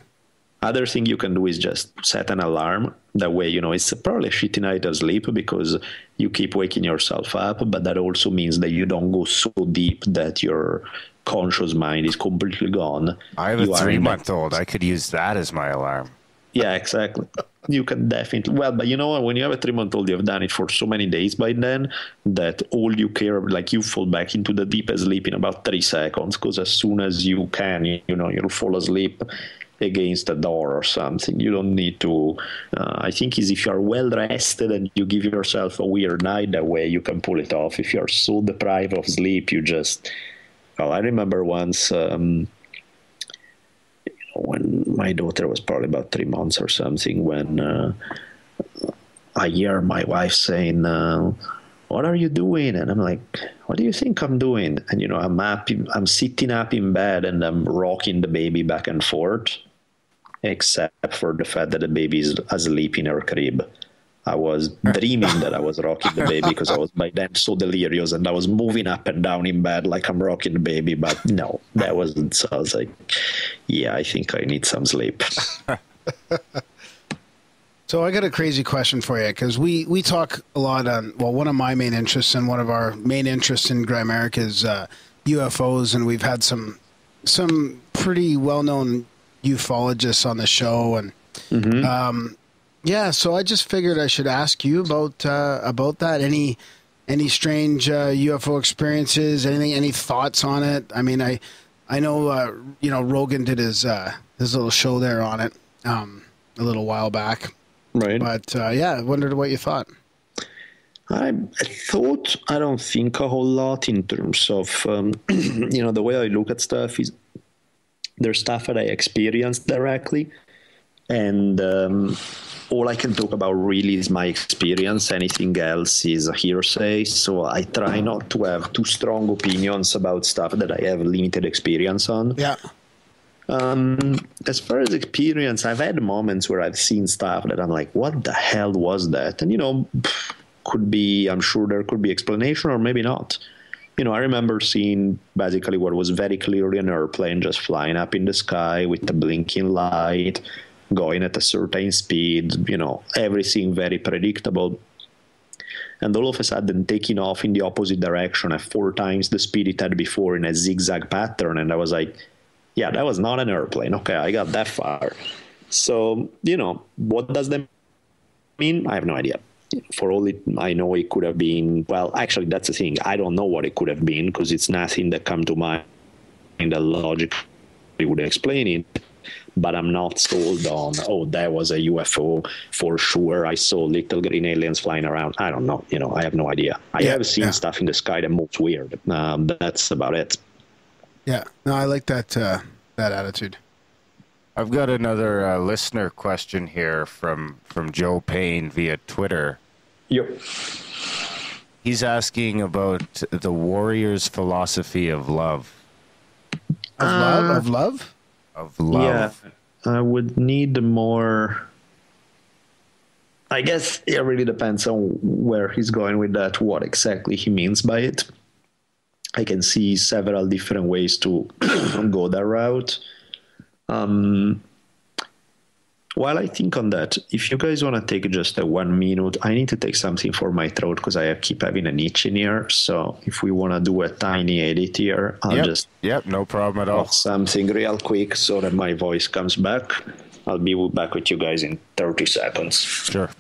Other thing you can do is just set an alarm. That way, it's probably a shitty night of sleep because you keep waking yourself up, but that also means that you don't go so deep that your conscious mind is completely gone. I have a 3-month-old. I could use that as my alarm. Yeah, exactly. You can definitely. Well, but when you have a 3-month-old, you've done it for so many days by then that all you care, like, you fall back into the deepest sleep in about 3 seconds, because as soon as you can, you'll fall asleep against a door or something. You don't need to. I think is if you are well rested and you give yourself a weird night, that way you can pull it off. If you're so deprived of sleep, you just. Well, I remember once. When my daughter was probably about 3 months or something, when I hear my wife saying, "What are you doing?" And I'm like, "What do you think I'm doing?" And I'm sitting up in bed and I'm rocking the baby back and forth, except for the fact that the baby is asleep in her crib. I was dreaming that I was rocking the baby because I was by then so delirious and I was moving up and down in bed like I'm rocking the baby. But no, that wasn't. So I was like, yeah, I think I need some sleep. So I got a crazy question for you, because we talk a lot on, one of my main interests and one of our main interests in Grimerica is UFOs, and we've had some pretty well-known ufologists on the show, and yeah, so I just figured I should ask you about that. Any strange UFO experiences? Any thoughts on it? I mean, I know Rogan did his little show there on it a little while back, right? But yeah, I wondered what you thought. I don't think a whole lot in terms of the way I look at stuff is there's stuff that I experienced directly, and all I can talk about really is my experience. Anything else is a hearsay. So I try not to have too strong opinions about stuff that I have limited experience on. Yeah. As far as experience, I've had moments where I've seen stuff that I'm like, what the hell was that? And, I'm sure there could be explanation or maybe not. I remember seeing basically what was very clearly an airplane just flying up in the sky with a blinking light, going at a certain speed, everything very predictable. And all of a sudden taking off in the opposite direction at 4 times the speed it had before in a zigzag pattern. And I was like, yeah, that was not an airplane. Okay, I got that far. So, what does that mean? I have no idea. For all I know, it could have been, well, actually, that's the thing. I don't know what it could have been because it's nothing that come to mind that logically would explain it. But I'm not sold on, that was a UFO for sure. I saw little green aliens flying around. I don't know. I have no idea. I have seen stuff in the sky that moves weird. That's about it. Yeah. No, I like that attitude. I've got another listener question here from Joe Payne via Twitter. Yep. He's asking about the warrior's philosophy of love. Of love? Of love. Yeah, I would need more. I guess it really depends on where he's going with that, what exactly he means by it. I can see several different ways to go that route. While I think on that, if you guys want to take just a 1 minute, I need to take something for my throat because I keep having an itch in here. So if we want to do a tiny edit here, I'll Yep, no problem at all. something real quick so that my voice comes back. I'll be back with you guys in 30 seconds. Sure.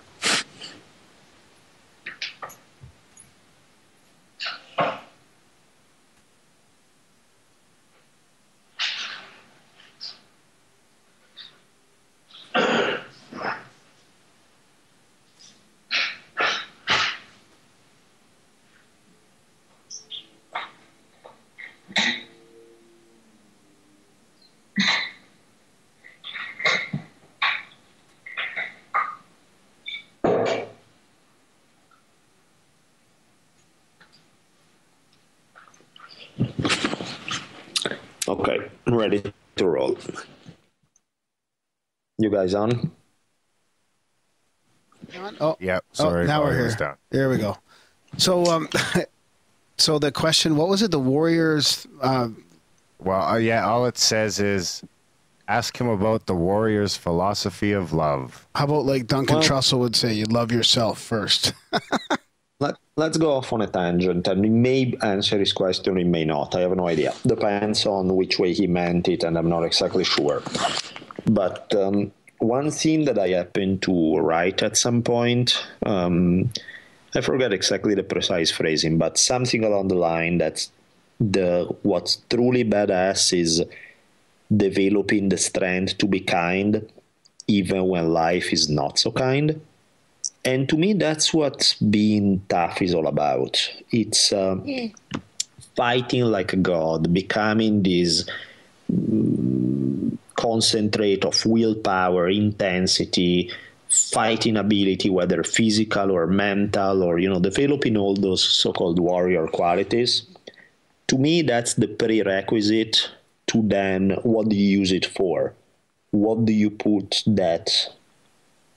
Okay, ready to roll. You guys on? Oh, Yeah, sorry. now we're here. Down. There we go. So, so the question, what was it? The Warriors. Yeah, all it says is ask him about the Warriors' philosophy of love. How about like Duncan Trussell would say, you love yourself first. Let's go off on a tangent, and he may answer his question, he may not. I have no idea. Depends on which way he meant it, and I'm not exactly sure. But one thing that I happened to write at some point, I forget exactly the precise phrasing, but something along the line that what's truly badass is developing the strength to be kind, even when life is not so kind. And to me, that's what being tough is all about. It's fighting like a god, becoming this concentrate of willpower, intensity, fighting ability, whether physical or mental, or, developing all those so-called warrior qualities. To me, that's the prerequisite to then what do you use it for? What do you put that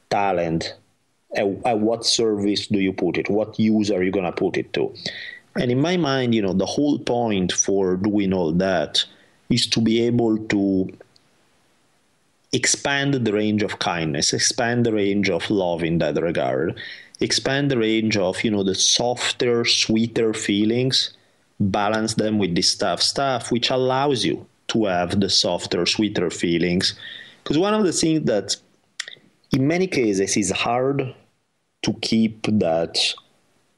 talent at what service do you put it? What use are you going to put it to? And in my mind, the whole point for doing all that is to be able to expand the range of kindness, expand the range of love in that regard, expand the range of, the softer, sweeter feelings, balance them with this tough stuff, which allows you to have the softer, sweeter feelings. Because one of the things that in many cases, it's hard to keep that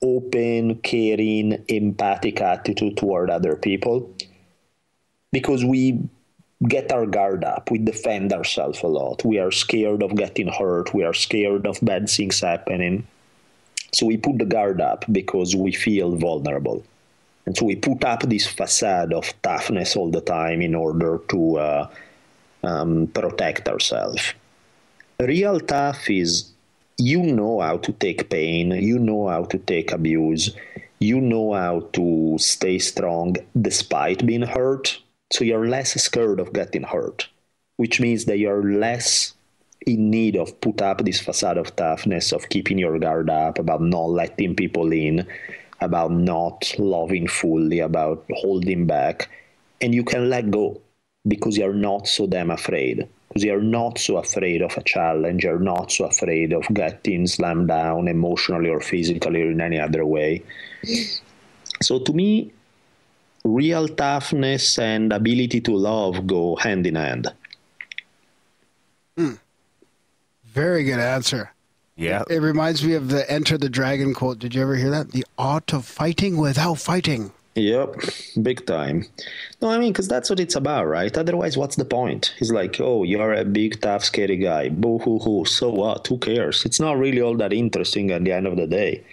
open, caring, empathic attitude toward other people because we get our guard up. We defend ourselves a lot. We are scared of getting hurt. We are scared of bad things happening. So we put the guard up because we feel vulnerable. And so we put up this facade of toughness all the time in order to protect ourselves. Real tough is how to take pain, how to take abuse, how to stay strong despite being hurt. So you're less scared of getting hurt, which means that you're less in need of put up this facade of toughness, of keeping your guard up, about not letting people in, about not loving fully, about holding back. And you can let go because you're not so damn afraid. Because you're not so afraid of a challenge, you're not so afraid of getting slammed down emotionally or physically or in any other way. So to me, real toughness and ability to love go hand in hand. Very good answer. Yeah. It reminds me of the Enter the Dragon quote. Did you ever hear that? The art of fighting without fighting. Yep, big time. No, I mean, because that's what it's about, right? Otherwise, what's the point? It's like, oh, you're a big, tough, scary guy. Boo-hoo-hoo. So what? Who cares? It's not really all that interesting at the end of the day.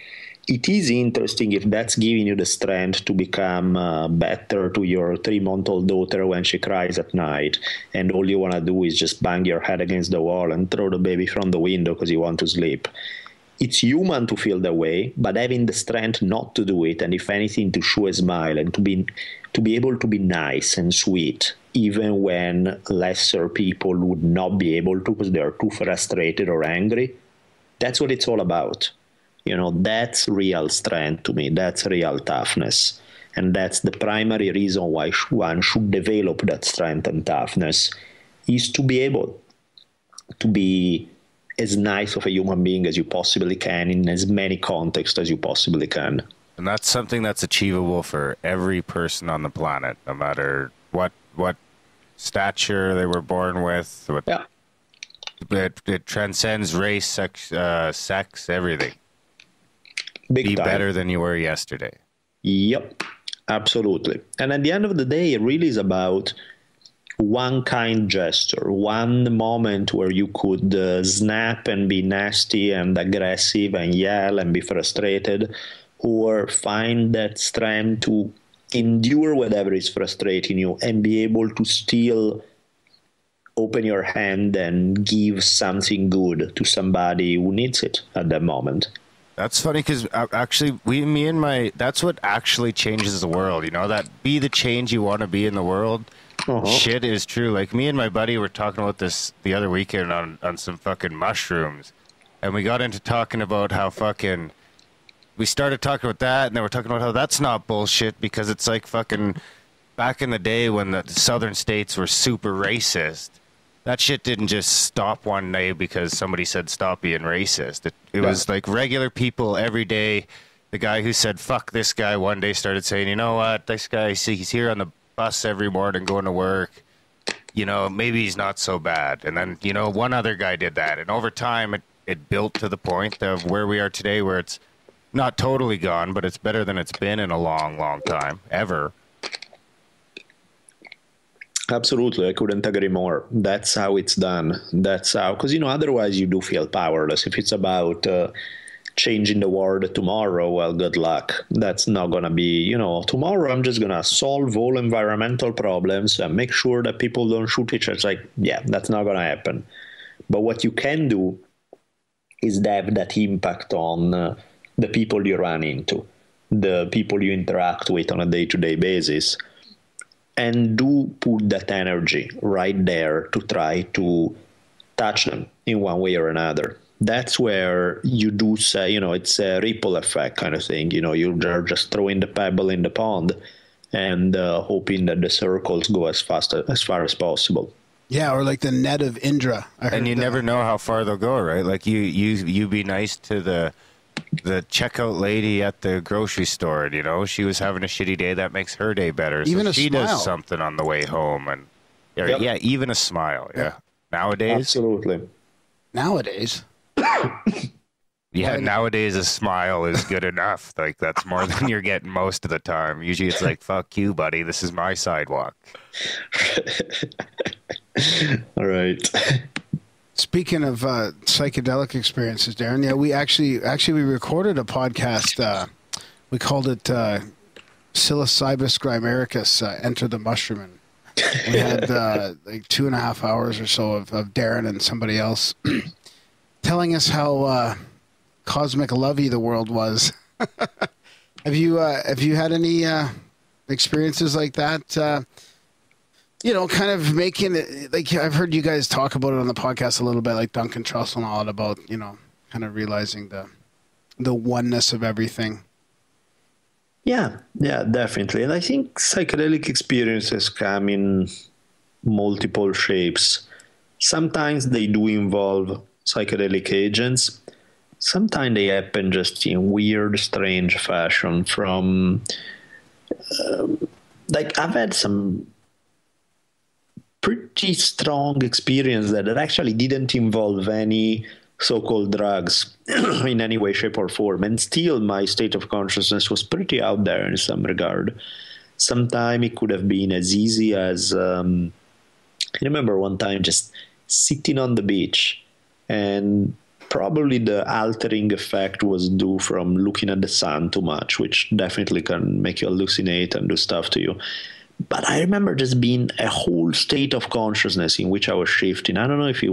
It is interesting if that's giving you the strength to become better to your 3-month-old daughter when she cries at night, and all you want to do is just bang your head against the wall and throw the baby from the window because you want to sleep. It's human to feel that way, but having the strength not to do it, and if anything, to show a smile and to be able to be nice and sweet, even when lesser people would not be able to because they are too frustrated or angry, that's what it's all about. That's real strength to me. That's real toughness. And that's the primary reason why one should develop that strength and toughness, is to be able to be as nice of a human being as you possibly can in as many contexts as you possibly can. And that's something that's achievable for every person on the planet, no matter what stature they were born with. Yeah. it transcends race, sex, everything. Big Be time. better than you were yesterday. Yep, absolutely. And at the end of the day, it really is about one kind gesture, one moment where you could snap and be nasty and aggressive and yell and be frustrated, or find that strength to endure whatever is frustrating you and be able to still open your hand and give something good to somebody who needs it at that moment. That's funny because actually, that's what actually changes the world. You know, that be the change you want to be in the world. Shit is true. Like, me and my buddy were talking about this the other weekend on some fucking mushrooms, and we got into talking about how fucking. We started talking about that, and then we're talking about how that's not bullshit because it's like fucking back in the day when the southern states were super racist. That shit didn't just stop one day because somebody said stop being racist. It was like regular people every day. The guy who said fuck this guy one day started saying, you know what, this guy, he's here on the bus every morning going to work. You know, maybe he's not so bad. And then, you know, one other guy did that. And over time, it built to the point of where we are today, where it's not totally gone, but it's better than it's been in a long, long time, ever. Absolutely, I couldn't agree more. That's how it's done. That's how, because, you know, otherwise you do feel powerless. If it's about changing the world tomorrow, well, good luck. That's not going to be, you know, tomorrow I'm just going to solve all environmental problems and make sure that people don't shoot each other. It's like, yeah, that's not going to happen. But what you can do is have that impact on the people you run into, the people you interact with on a day-to-day basis. And do put that energy right there to try to touch them in one way or another. That's where you do say, you know, it's a ripple effect kind of thing. You know, you're just throwing the pebble in the pond and hoping that the circles go as far as possible. Yeah, or like the net of Indra. And you never know how far they'll go, right? Like you be nice to the checkout lady at the grocery store, you know, she was having a shitty day, that makes her day better. So even she does something on the way home, and yeah, even a smile. Yeah. Nowadays, absolutely. Nowadays, yeah, nowadays a smile is good enough. Like, that's more than you're getting most of the time. Usually it's like, fuck you, buddy, this is my sidewalk. All right. Speaking of psychedelic experiences, Darren, yeah, we actually we recorded a podcast. We called it Psilocybus Grimericus, Enter the Mushroom. And we had like 2.5 hours or so of Darren and somebody else telling us how cosmic lovey the world was. Have you had any experiences like that? You know, kind of making it, like, I've heard you guys talk about it on the podcast a little bit, like Duncan Trussell and all, about, you know, kind of realizing the oneness of everything. Yeah, definitely. And I think psychedelic experiences come in multiple shapes. Sometimes they do involve psychedelic agents. Sometimes they happen just in weird, strange fashion from, like, I've had some pretty strong experience that actually didn't involve any so-called drugs in any way, shape, or form. And still my state of consciousness was pretty out there in some regard. Sometimes it could have been as easy as, I remember one time just sitting on the beach, and probably the altering effect was due from looking at the sun too much, which definitely can make you hallucinate and do stuff to you. But I remember just being a whole state of consciousness in which I was shifting. I don't know if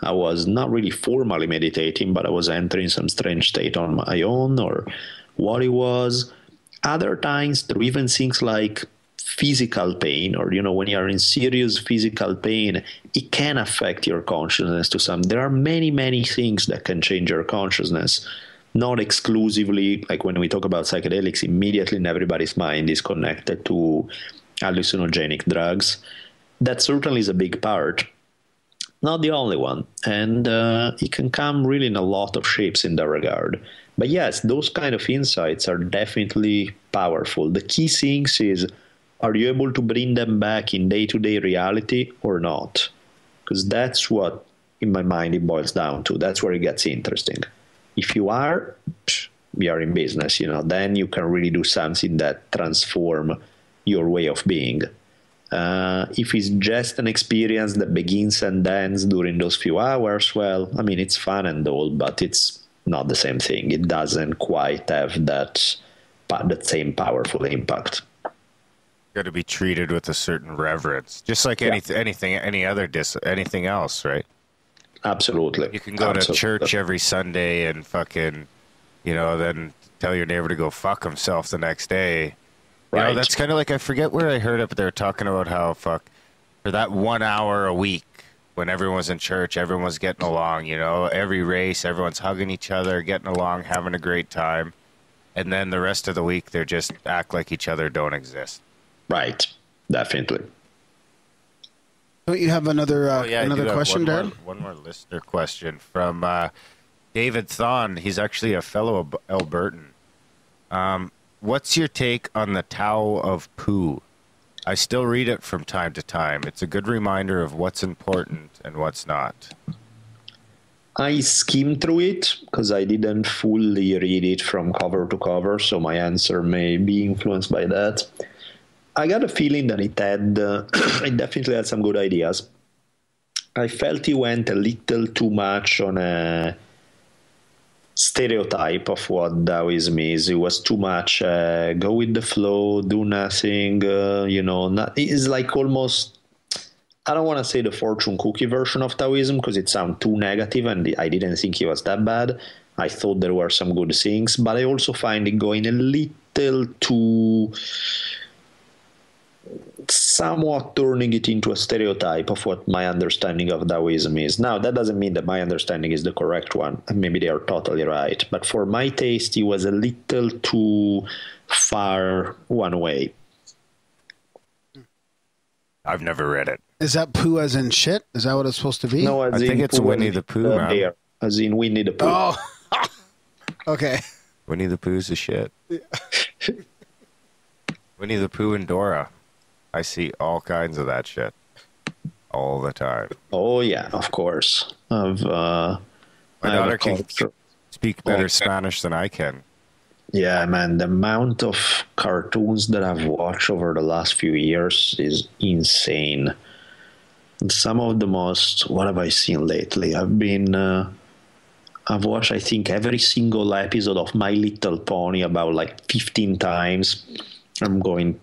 I was not really formally meditating, but I was entering some strange state on my own, or what it was. Other times, through even things like physical pain, or, you know, when you are in serious physical pain, it can affect your consciousness to some. There are many, many things that can change your consciousness. Not exclusively, like when we talk about psychedelics, immediately in everybody's mind is connected to hallucinogenic drugs. That certainly is a big part, not the only one, and it can come really in a lot of shapes in that regard. But yes, those kind of insights are definitely powerful. The key thing is, are you able to bring them back in day-to-day reality or not? Because that's what in my mind, it boils down to. That's where it gets interesting. If you are, we are in business, then you can really do something that transform your way of being. If it's just an experience that begins and ends during those few hours, well, I mean, it's fun and all, but it's not the same thing. It doesn't quite have that same powerful impact. Got to be treated with a certain reverence, just like anything else, right? Absolutely. You can go to church every Sunday and fucking, then tell your neighbor to go fuck himself the next day. Right. That's kind of like, I forget where I heard it, but they were talking about how for that 1 hour a week when everyone was in church, everyone was getting along, every race, everyone's hugging each other, getting along, having a great time. And then the rest of the week, they're just act like each other don't exist. Right. Definitely. Don't you have another question, Darren? One more listener question from David Thon. He's actually a fellow Albertan. What's your take on the Tao of Pooh? I still read it from time to time. It's a good reminder of what's important and what's not. I skimmed through it because I didn't fully read it from cover to cover, so my answer may be influenced by that. I got a feeling that it definitely had some good ideas. I felt he went a little too much on a stereotype of what Taoism is. It was too much go with the flow, do nothing, it's like almost, I don't want to say the fortune cookie version of Taoism because it sounds too negative, and I didn't think it was that bad. I thought there were some good things, but I also find it going a little too, somewhat turning it into a stereotype of what my understanding of Taoism is. Now, that doesn't mean that my understanding is the correct one, and maybe they are totally right, but for my taste, it was a little too far one way. I've never read it. Is that Pooh as in shit? Is that what it's supposed to be? No, I think it's Winnie the Pooh, man. Bear, as in Winnie the Pooh. Oh, okay. Winnie the Pooh's a shit. Winnie the Pooh and Dora. I see all kinds of that shit all the time. Oh, yeah, of course. My daughter can speak better Spanish than I can. Yeah, man, the amount of cartoons that I've watched over the last few years is insane. And some of the most, what have I seen lately? I've watched, I think, every single episode of My Little Pony about like 15 times. I'm going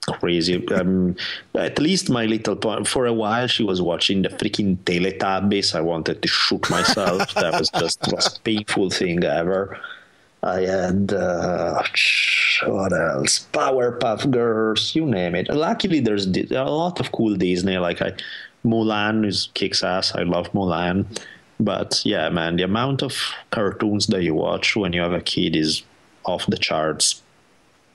crazy. At least My Little Pony, for a while she was watching the freaking Teletubbies. I wanted to shoot myself. That was just the most painful thing ever. I had what else? Powerpuff Girls, you name it. Luckily there's a lot of cool Disney, like Mulan is kicks ass. I love Mulan. But yeah, man, the amount of cartoons that you watch when you have a kid is off the charts.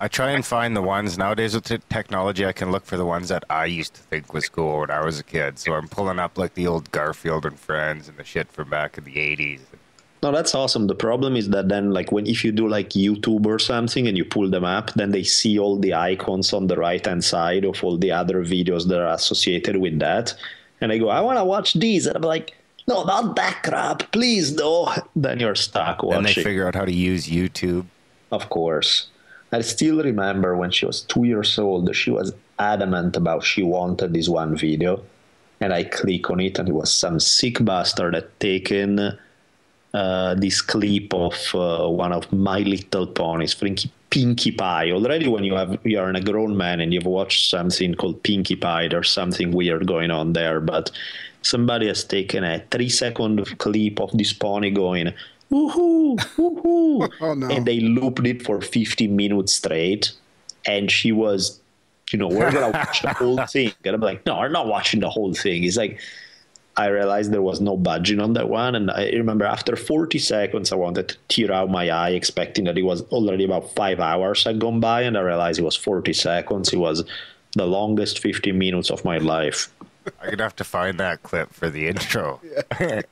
I try and find the ones nowadays with technology. I can look for the ones that I used to think was cool when I was a kid. So I'm pulling up like the old Garfield and Friends and the shit from back in the 80s. No, that's awesome. The problem is that then, like, if you do like YouTube or something and you pull them up, then they see all the icons on the right-hand side of all the other videos that are associated with that. And they go, I want to watch these. And I'm like, no, not that crap. Please, no. Then you're stuck watching. And they figure out how to use YouTube. Of course. I still remember when she was 2 years old, she was adamant about she wanted this one video. And I click on it, and it was some sick bastard had taken this clip of one of My Little Ponies, Pinkie Pie. Already when you are a grown man and you've watched something called Pinkie Pie, there's something weird going on there. But somebody has taken a 3-second clip of this pony going, woohoo, woohoo. Oh, no. And they looped it for 15 minutes straight. And she was, we're going to watch the whole thing. And I'm like, no, we're not watching the whole thing. It's like, I realized there was no budging on that one. And I remember after 40 seconds, I wanted to tear out my eye, expecting that it was already about 5 hours had gone by. And I realized it was 40 seconds. It was the longest 15 minutes of my life. I'm going to have to find that clip for the intro. Yeah.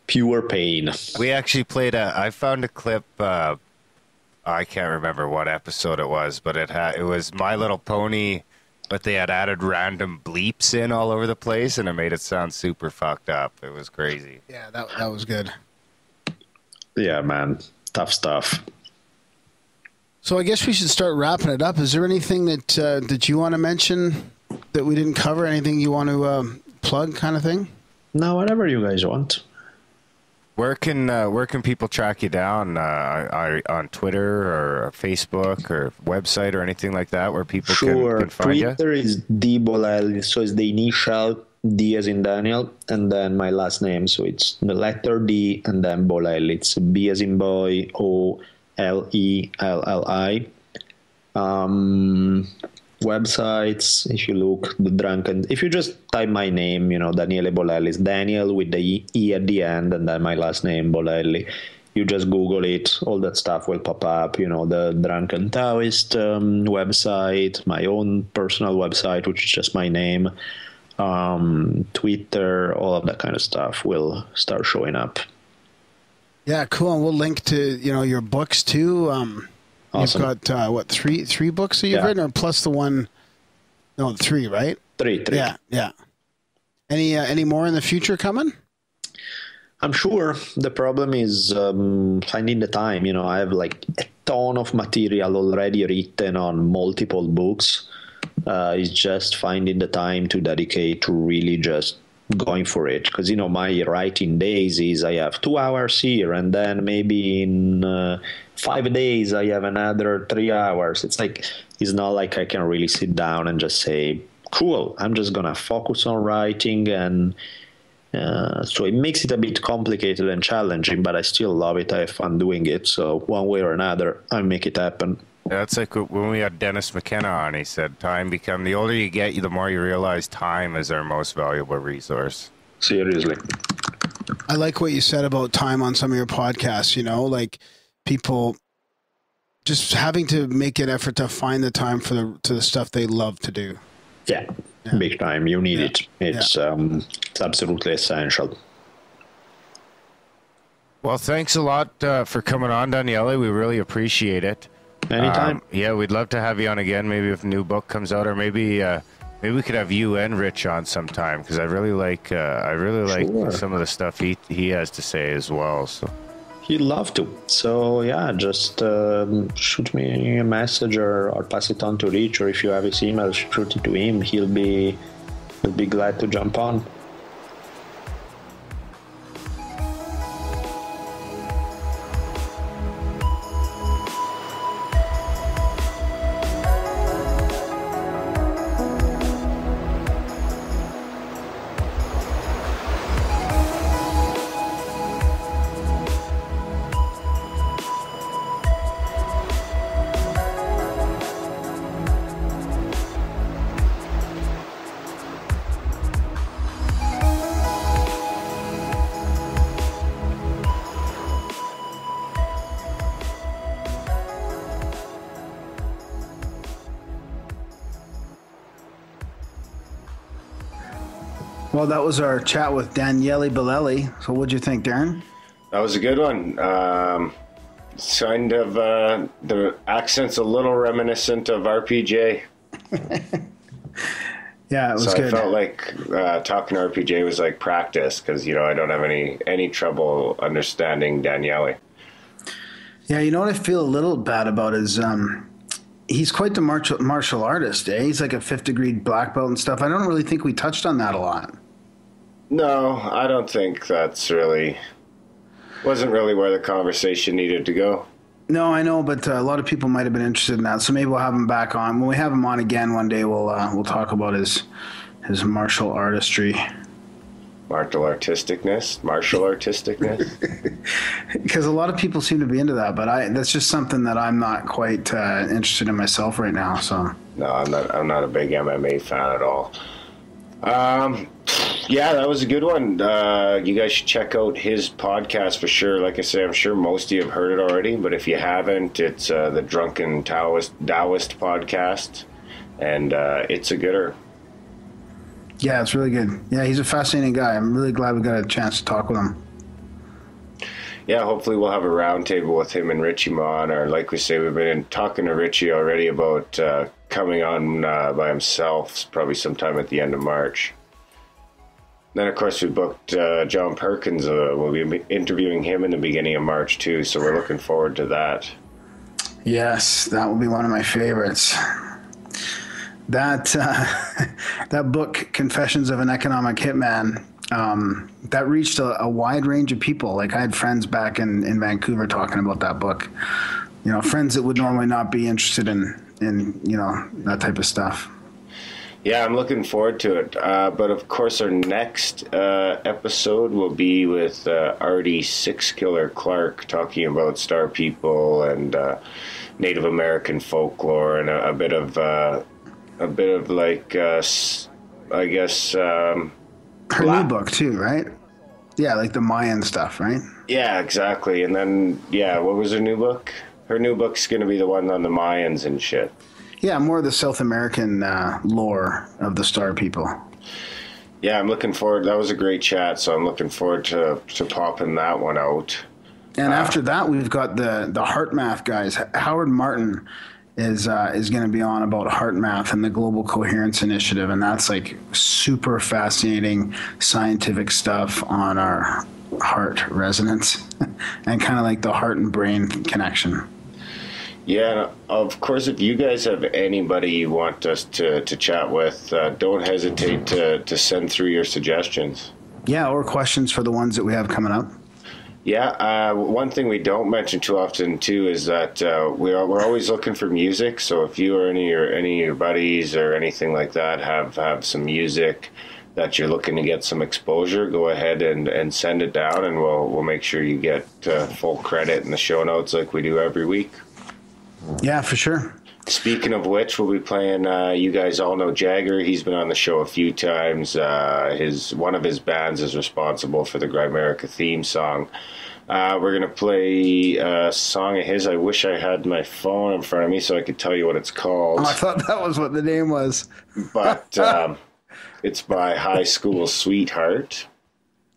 Pure pain. We actually played I found a clip, I can't remember what episode it was, but it was My Little Pony But they had added random bleeps in all over the place, and it made it sound super fucked up. It was crazy. Yeah, that was good. Yeah, man. Tough stuff. So I guess we should start wrapping it up. Is there anything that you want to mention that we didn't cover? Anything you want to plug, kind of thing? No, whatever you guys want. Where can people track you down? On Twitter or Facebook or website or anything like that, where people can find you? Twitter is D Bolelli, so it's the initial D as in Daniel, and then my last name, so it's the letter D and then Bolelli. It's B as in boy, Olelli. Websites, if you look, the Drunken, if you just type my name, Daniele Bolelli, it's Daniel with the E at the end, and then my last name, Bolelli. You just Google it, all that stuff will pop up, the Drunken Taoist website, my own personal website, which is just my name, Twitter, all of that kind of stuff will start showing up. Yeah, cool. And we'll link to, your books too. Awesome. You've got, three books that you've written, or plus the one, no, three, right? Three. Yeah. Any more in the future coming? I'm sure. The problem is finding the time. I have like a ton of material already written on multiple books. It's just finding the time to dedicate to really just going for it. Because, my writing days is I have 2 hours here, and then maybe in 5 days I have another 3 hours. It's not like I can really sit down and just say, cool, I'm just going to focus on writing. And so it makes it a bit complicated and challenging, but I still love it. I have fun doing it. So one way or another, I make it happen. Yeah, it's like when we had Dennis McKenna on, he said, the older you get, the more you realize time is our most valuable resource. Seriously. I like what you said about time on some of your podcasts, like people just having to make an effort to find the time to the stuff they love to do. Yeah. Big time. You need it. It's absolutely essential. Well, thanks a lot for coming on, Daniele. We really appreciate it. Anytime. We'd love to have you on again. Maybe if a new book comes out, or maybe we could have you and Rich on sometime, because I really like some of the stuff he has to say as well. So he'd love to. So just shoot me a message or pass it on to Rich, or if you have his email, shoot it to him. He'll be glad to jump on. Well, that was our chat with Daniele Bolelli. So what'd you think, Darren? that was a good one. Kind of the accent's a little reminiscent of RPJ. Yeah, it was so good. I felt like talking to RPJ was like practice, because I don't have any trouble understanding Daniele. Yeah, you know what I feel a little bad about is he's quite the martial artist. He's like a 5th degree black belt and stuff. I don't really think we touched on that a lot. No, I don't think wasn't really where the conversation needed to go. No, I know, but a lot of people might have been interested in that. So maybe we'll have him back on. When we have him on again one day, we'll talk about his martial artistry. Martial artisticness. Because a lot of people seem to be into that, but that's just something that I'm not quite interested in myself right now. So no, I'm not a big MMA fan at all. Yeah, that was a good one. You guys should check out his podcast for sure. Like I say, I'm sure most of you have heard it already, but if you haven't, it's the Drunken Taoist podcast, and it's a gooder. Yeah, it's really good. Yeah, he's a fascinating guy. I'm really glad we got a chance to talk with him. Yeah, hopefully we'll have a round table with him and Richie on, or like we say, we've been talking to Richie already about coming on by himself, probably sometime at the end of March. Then, of course, we booked John Perkins. We'll be interviewing him in the beginning of March, too, so we're looking forward to that. Yes, that will be one of my favorites. That that book, Confessions of an Economic Hitman, that reached a wide range of people. Like, I had friends back in Vancouver talking about that book. You know, friends that would normally not be interested in you know, that type of stuff. Yeah, I'm looking forward to it. But of course, our next episode will be with Ardy Sixkiller Clarke, talking about star people and Native American folklore and a bit of like, I guess. Her new book too, right? Yeah, like the Mayan stuff, right? Yeah, exactly. And then, yeah, what was her new book? Her new book's going to be the one on the Mayans and shit. Yeah, more of the South American lore of the star people. Yeah, I'm looking forward. That was a great chat, so I'm looking forward to popping that one out. And after that, we've got the HeartMath guys. Howard Martin is going to be on about HeartMath and the Global Coherence Initiative, and that's like super fascinating scientific stuff on our heart resonance and kind of like the heart and brain connection. Yeah, of course, if you guys have anybody you want us to chat with, don't hesitate to send through your suggestions. Yeah, or questions for the ones that we have coming up. Yeah, one thing we don't mention too often, too, is that we're always looking for music. So if you or any of your buddies or anything like that have some music that you're looking to get some exposure, go ahead and send it down, and we'll make sure you get full credit in the show notes like we do every week. Yeah, for sure. Speaking of which, we'll be playing, you guys all know Jagger. He's been on the show a few times. One of his bands is responsible for the Grimerica theme song. We're going to play a song of his. I wish I had my phone in front of me so I could tell you what it's called. Oh, I thought that was what the name was. But it's by High School Sweetheart.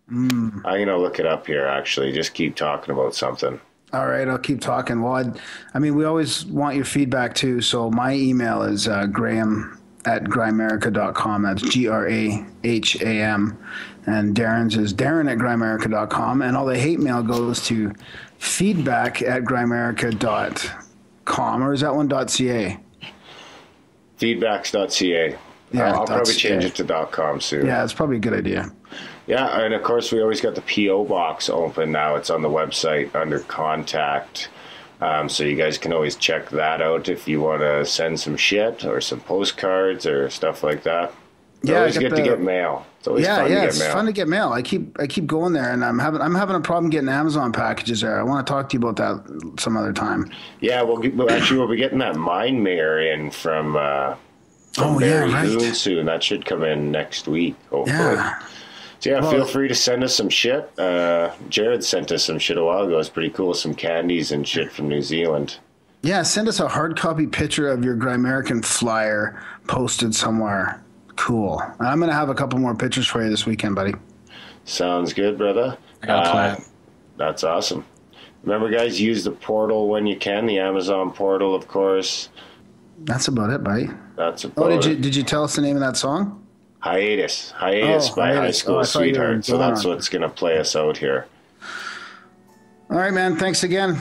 I'm going to look it up here, actually. Just keep talking about something. All right, I'll keep talking. Well, I mean, we always want your feedback, too. So my email is graham@grimerica.com. That's GRAHAM. And Darren's is Darren@grimerica.com. And all the hate mail goes to feedback@grimerica.com. Or is that one .ca? Feedbacks.ca. Yeah, I'll probably change it to .com soon. Yeah, it's probably a good idea. Yeah, and of course, we always got the P.O. box open now. It's on the website under contact. So you guys can always check that out if you want to send some shit or some postcards or stuff like that. It's always good to get mail. It's always fun to get it's mail. fun to get mail. I keep going there, and I'm having a problem getting Amazon packages there. I want to talk to you about that some other time. Yeah, we'll be getting that Mind Mayor in from Barry Boone soon. That should come in next week, hopefully. Yeah. So yeah, feel free to send us some shit. Jared sent us some shit a while ago. It's pretty cool. Some candies and shit from New Zealand. Yeah, send us a hard copy picture of your Grimerican flyer posted somewhere. Cool. I'm going to have a couple more pictures for you this weekend, buddy. Sounds good, brother. I got a plan. That's awesome. Remember, guys, use the portal when you can. The Amazon portal, of course. That's about it, buddy. That's about it. Did you tell us the name of that song? Hiatus by High School Sweetheart. So that's what's going to play us out here. All right, man. Thanks again.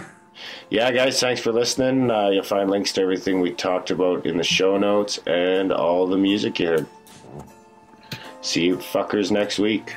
Yeah, guys, thanks for listening. You'll find links to everything we talked about in the show notes and all the music you heard. See you fuckers next week.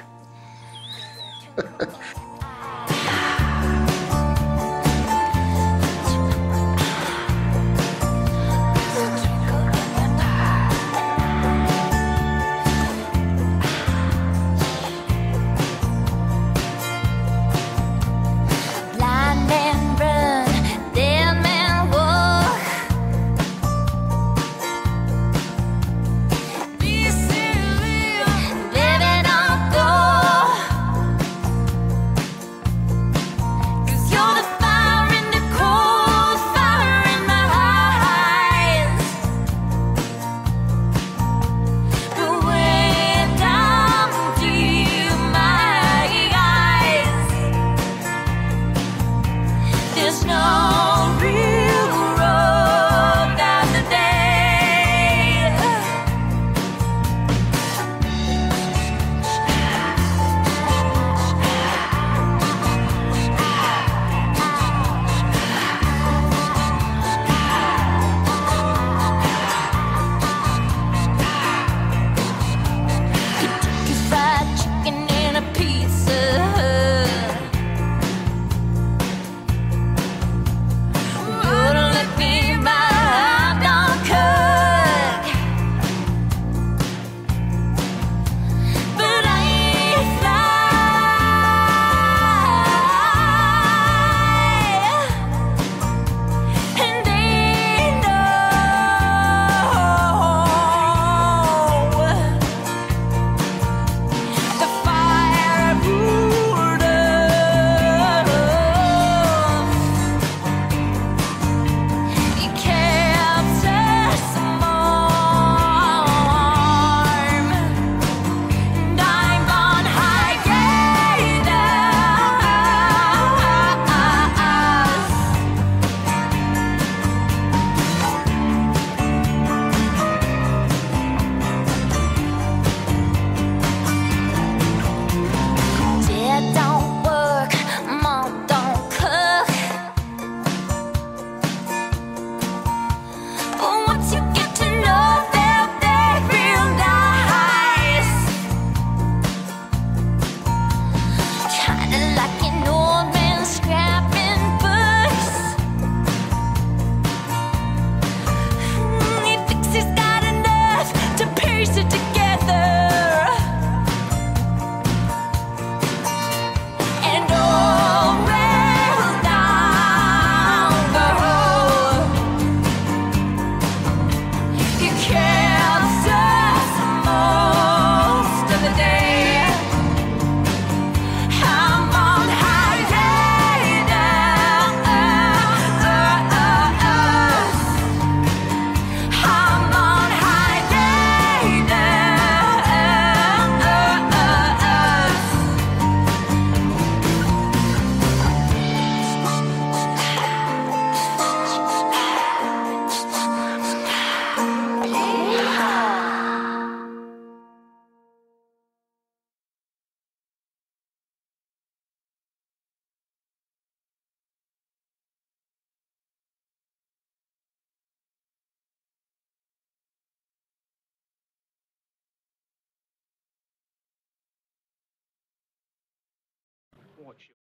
what you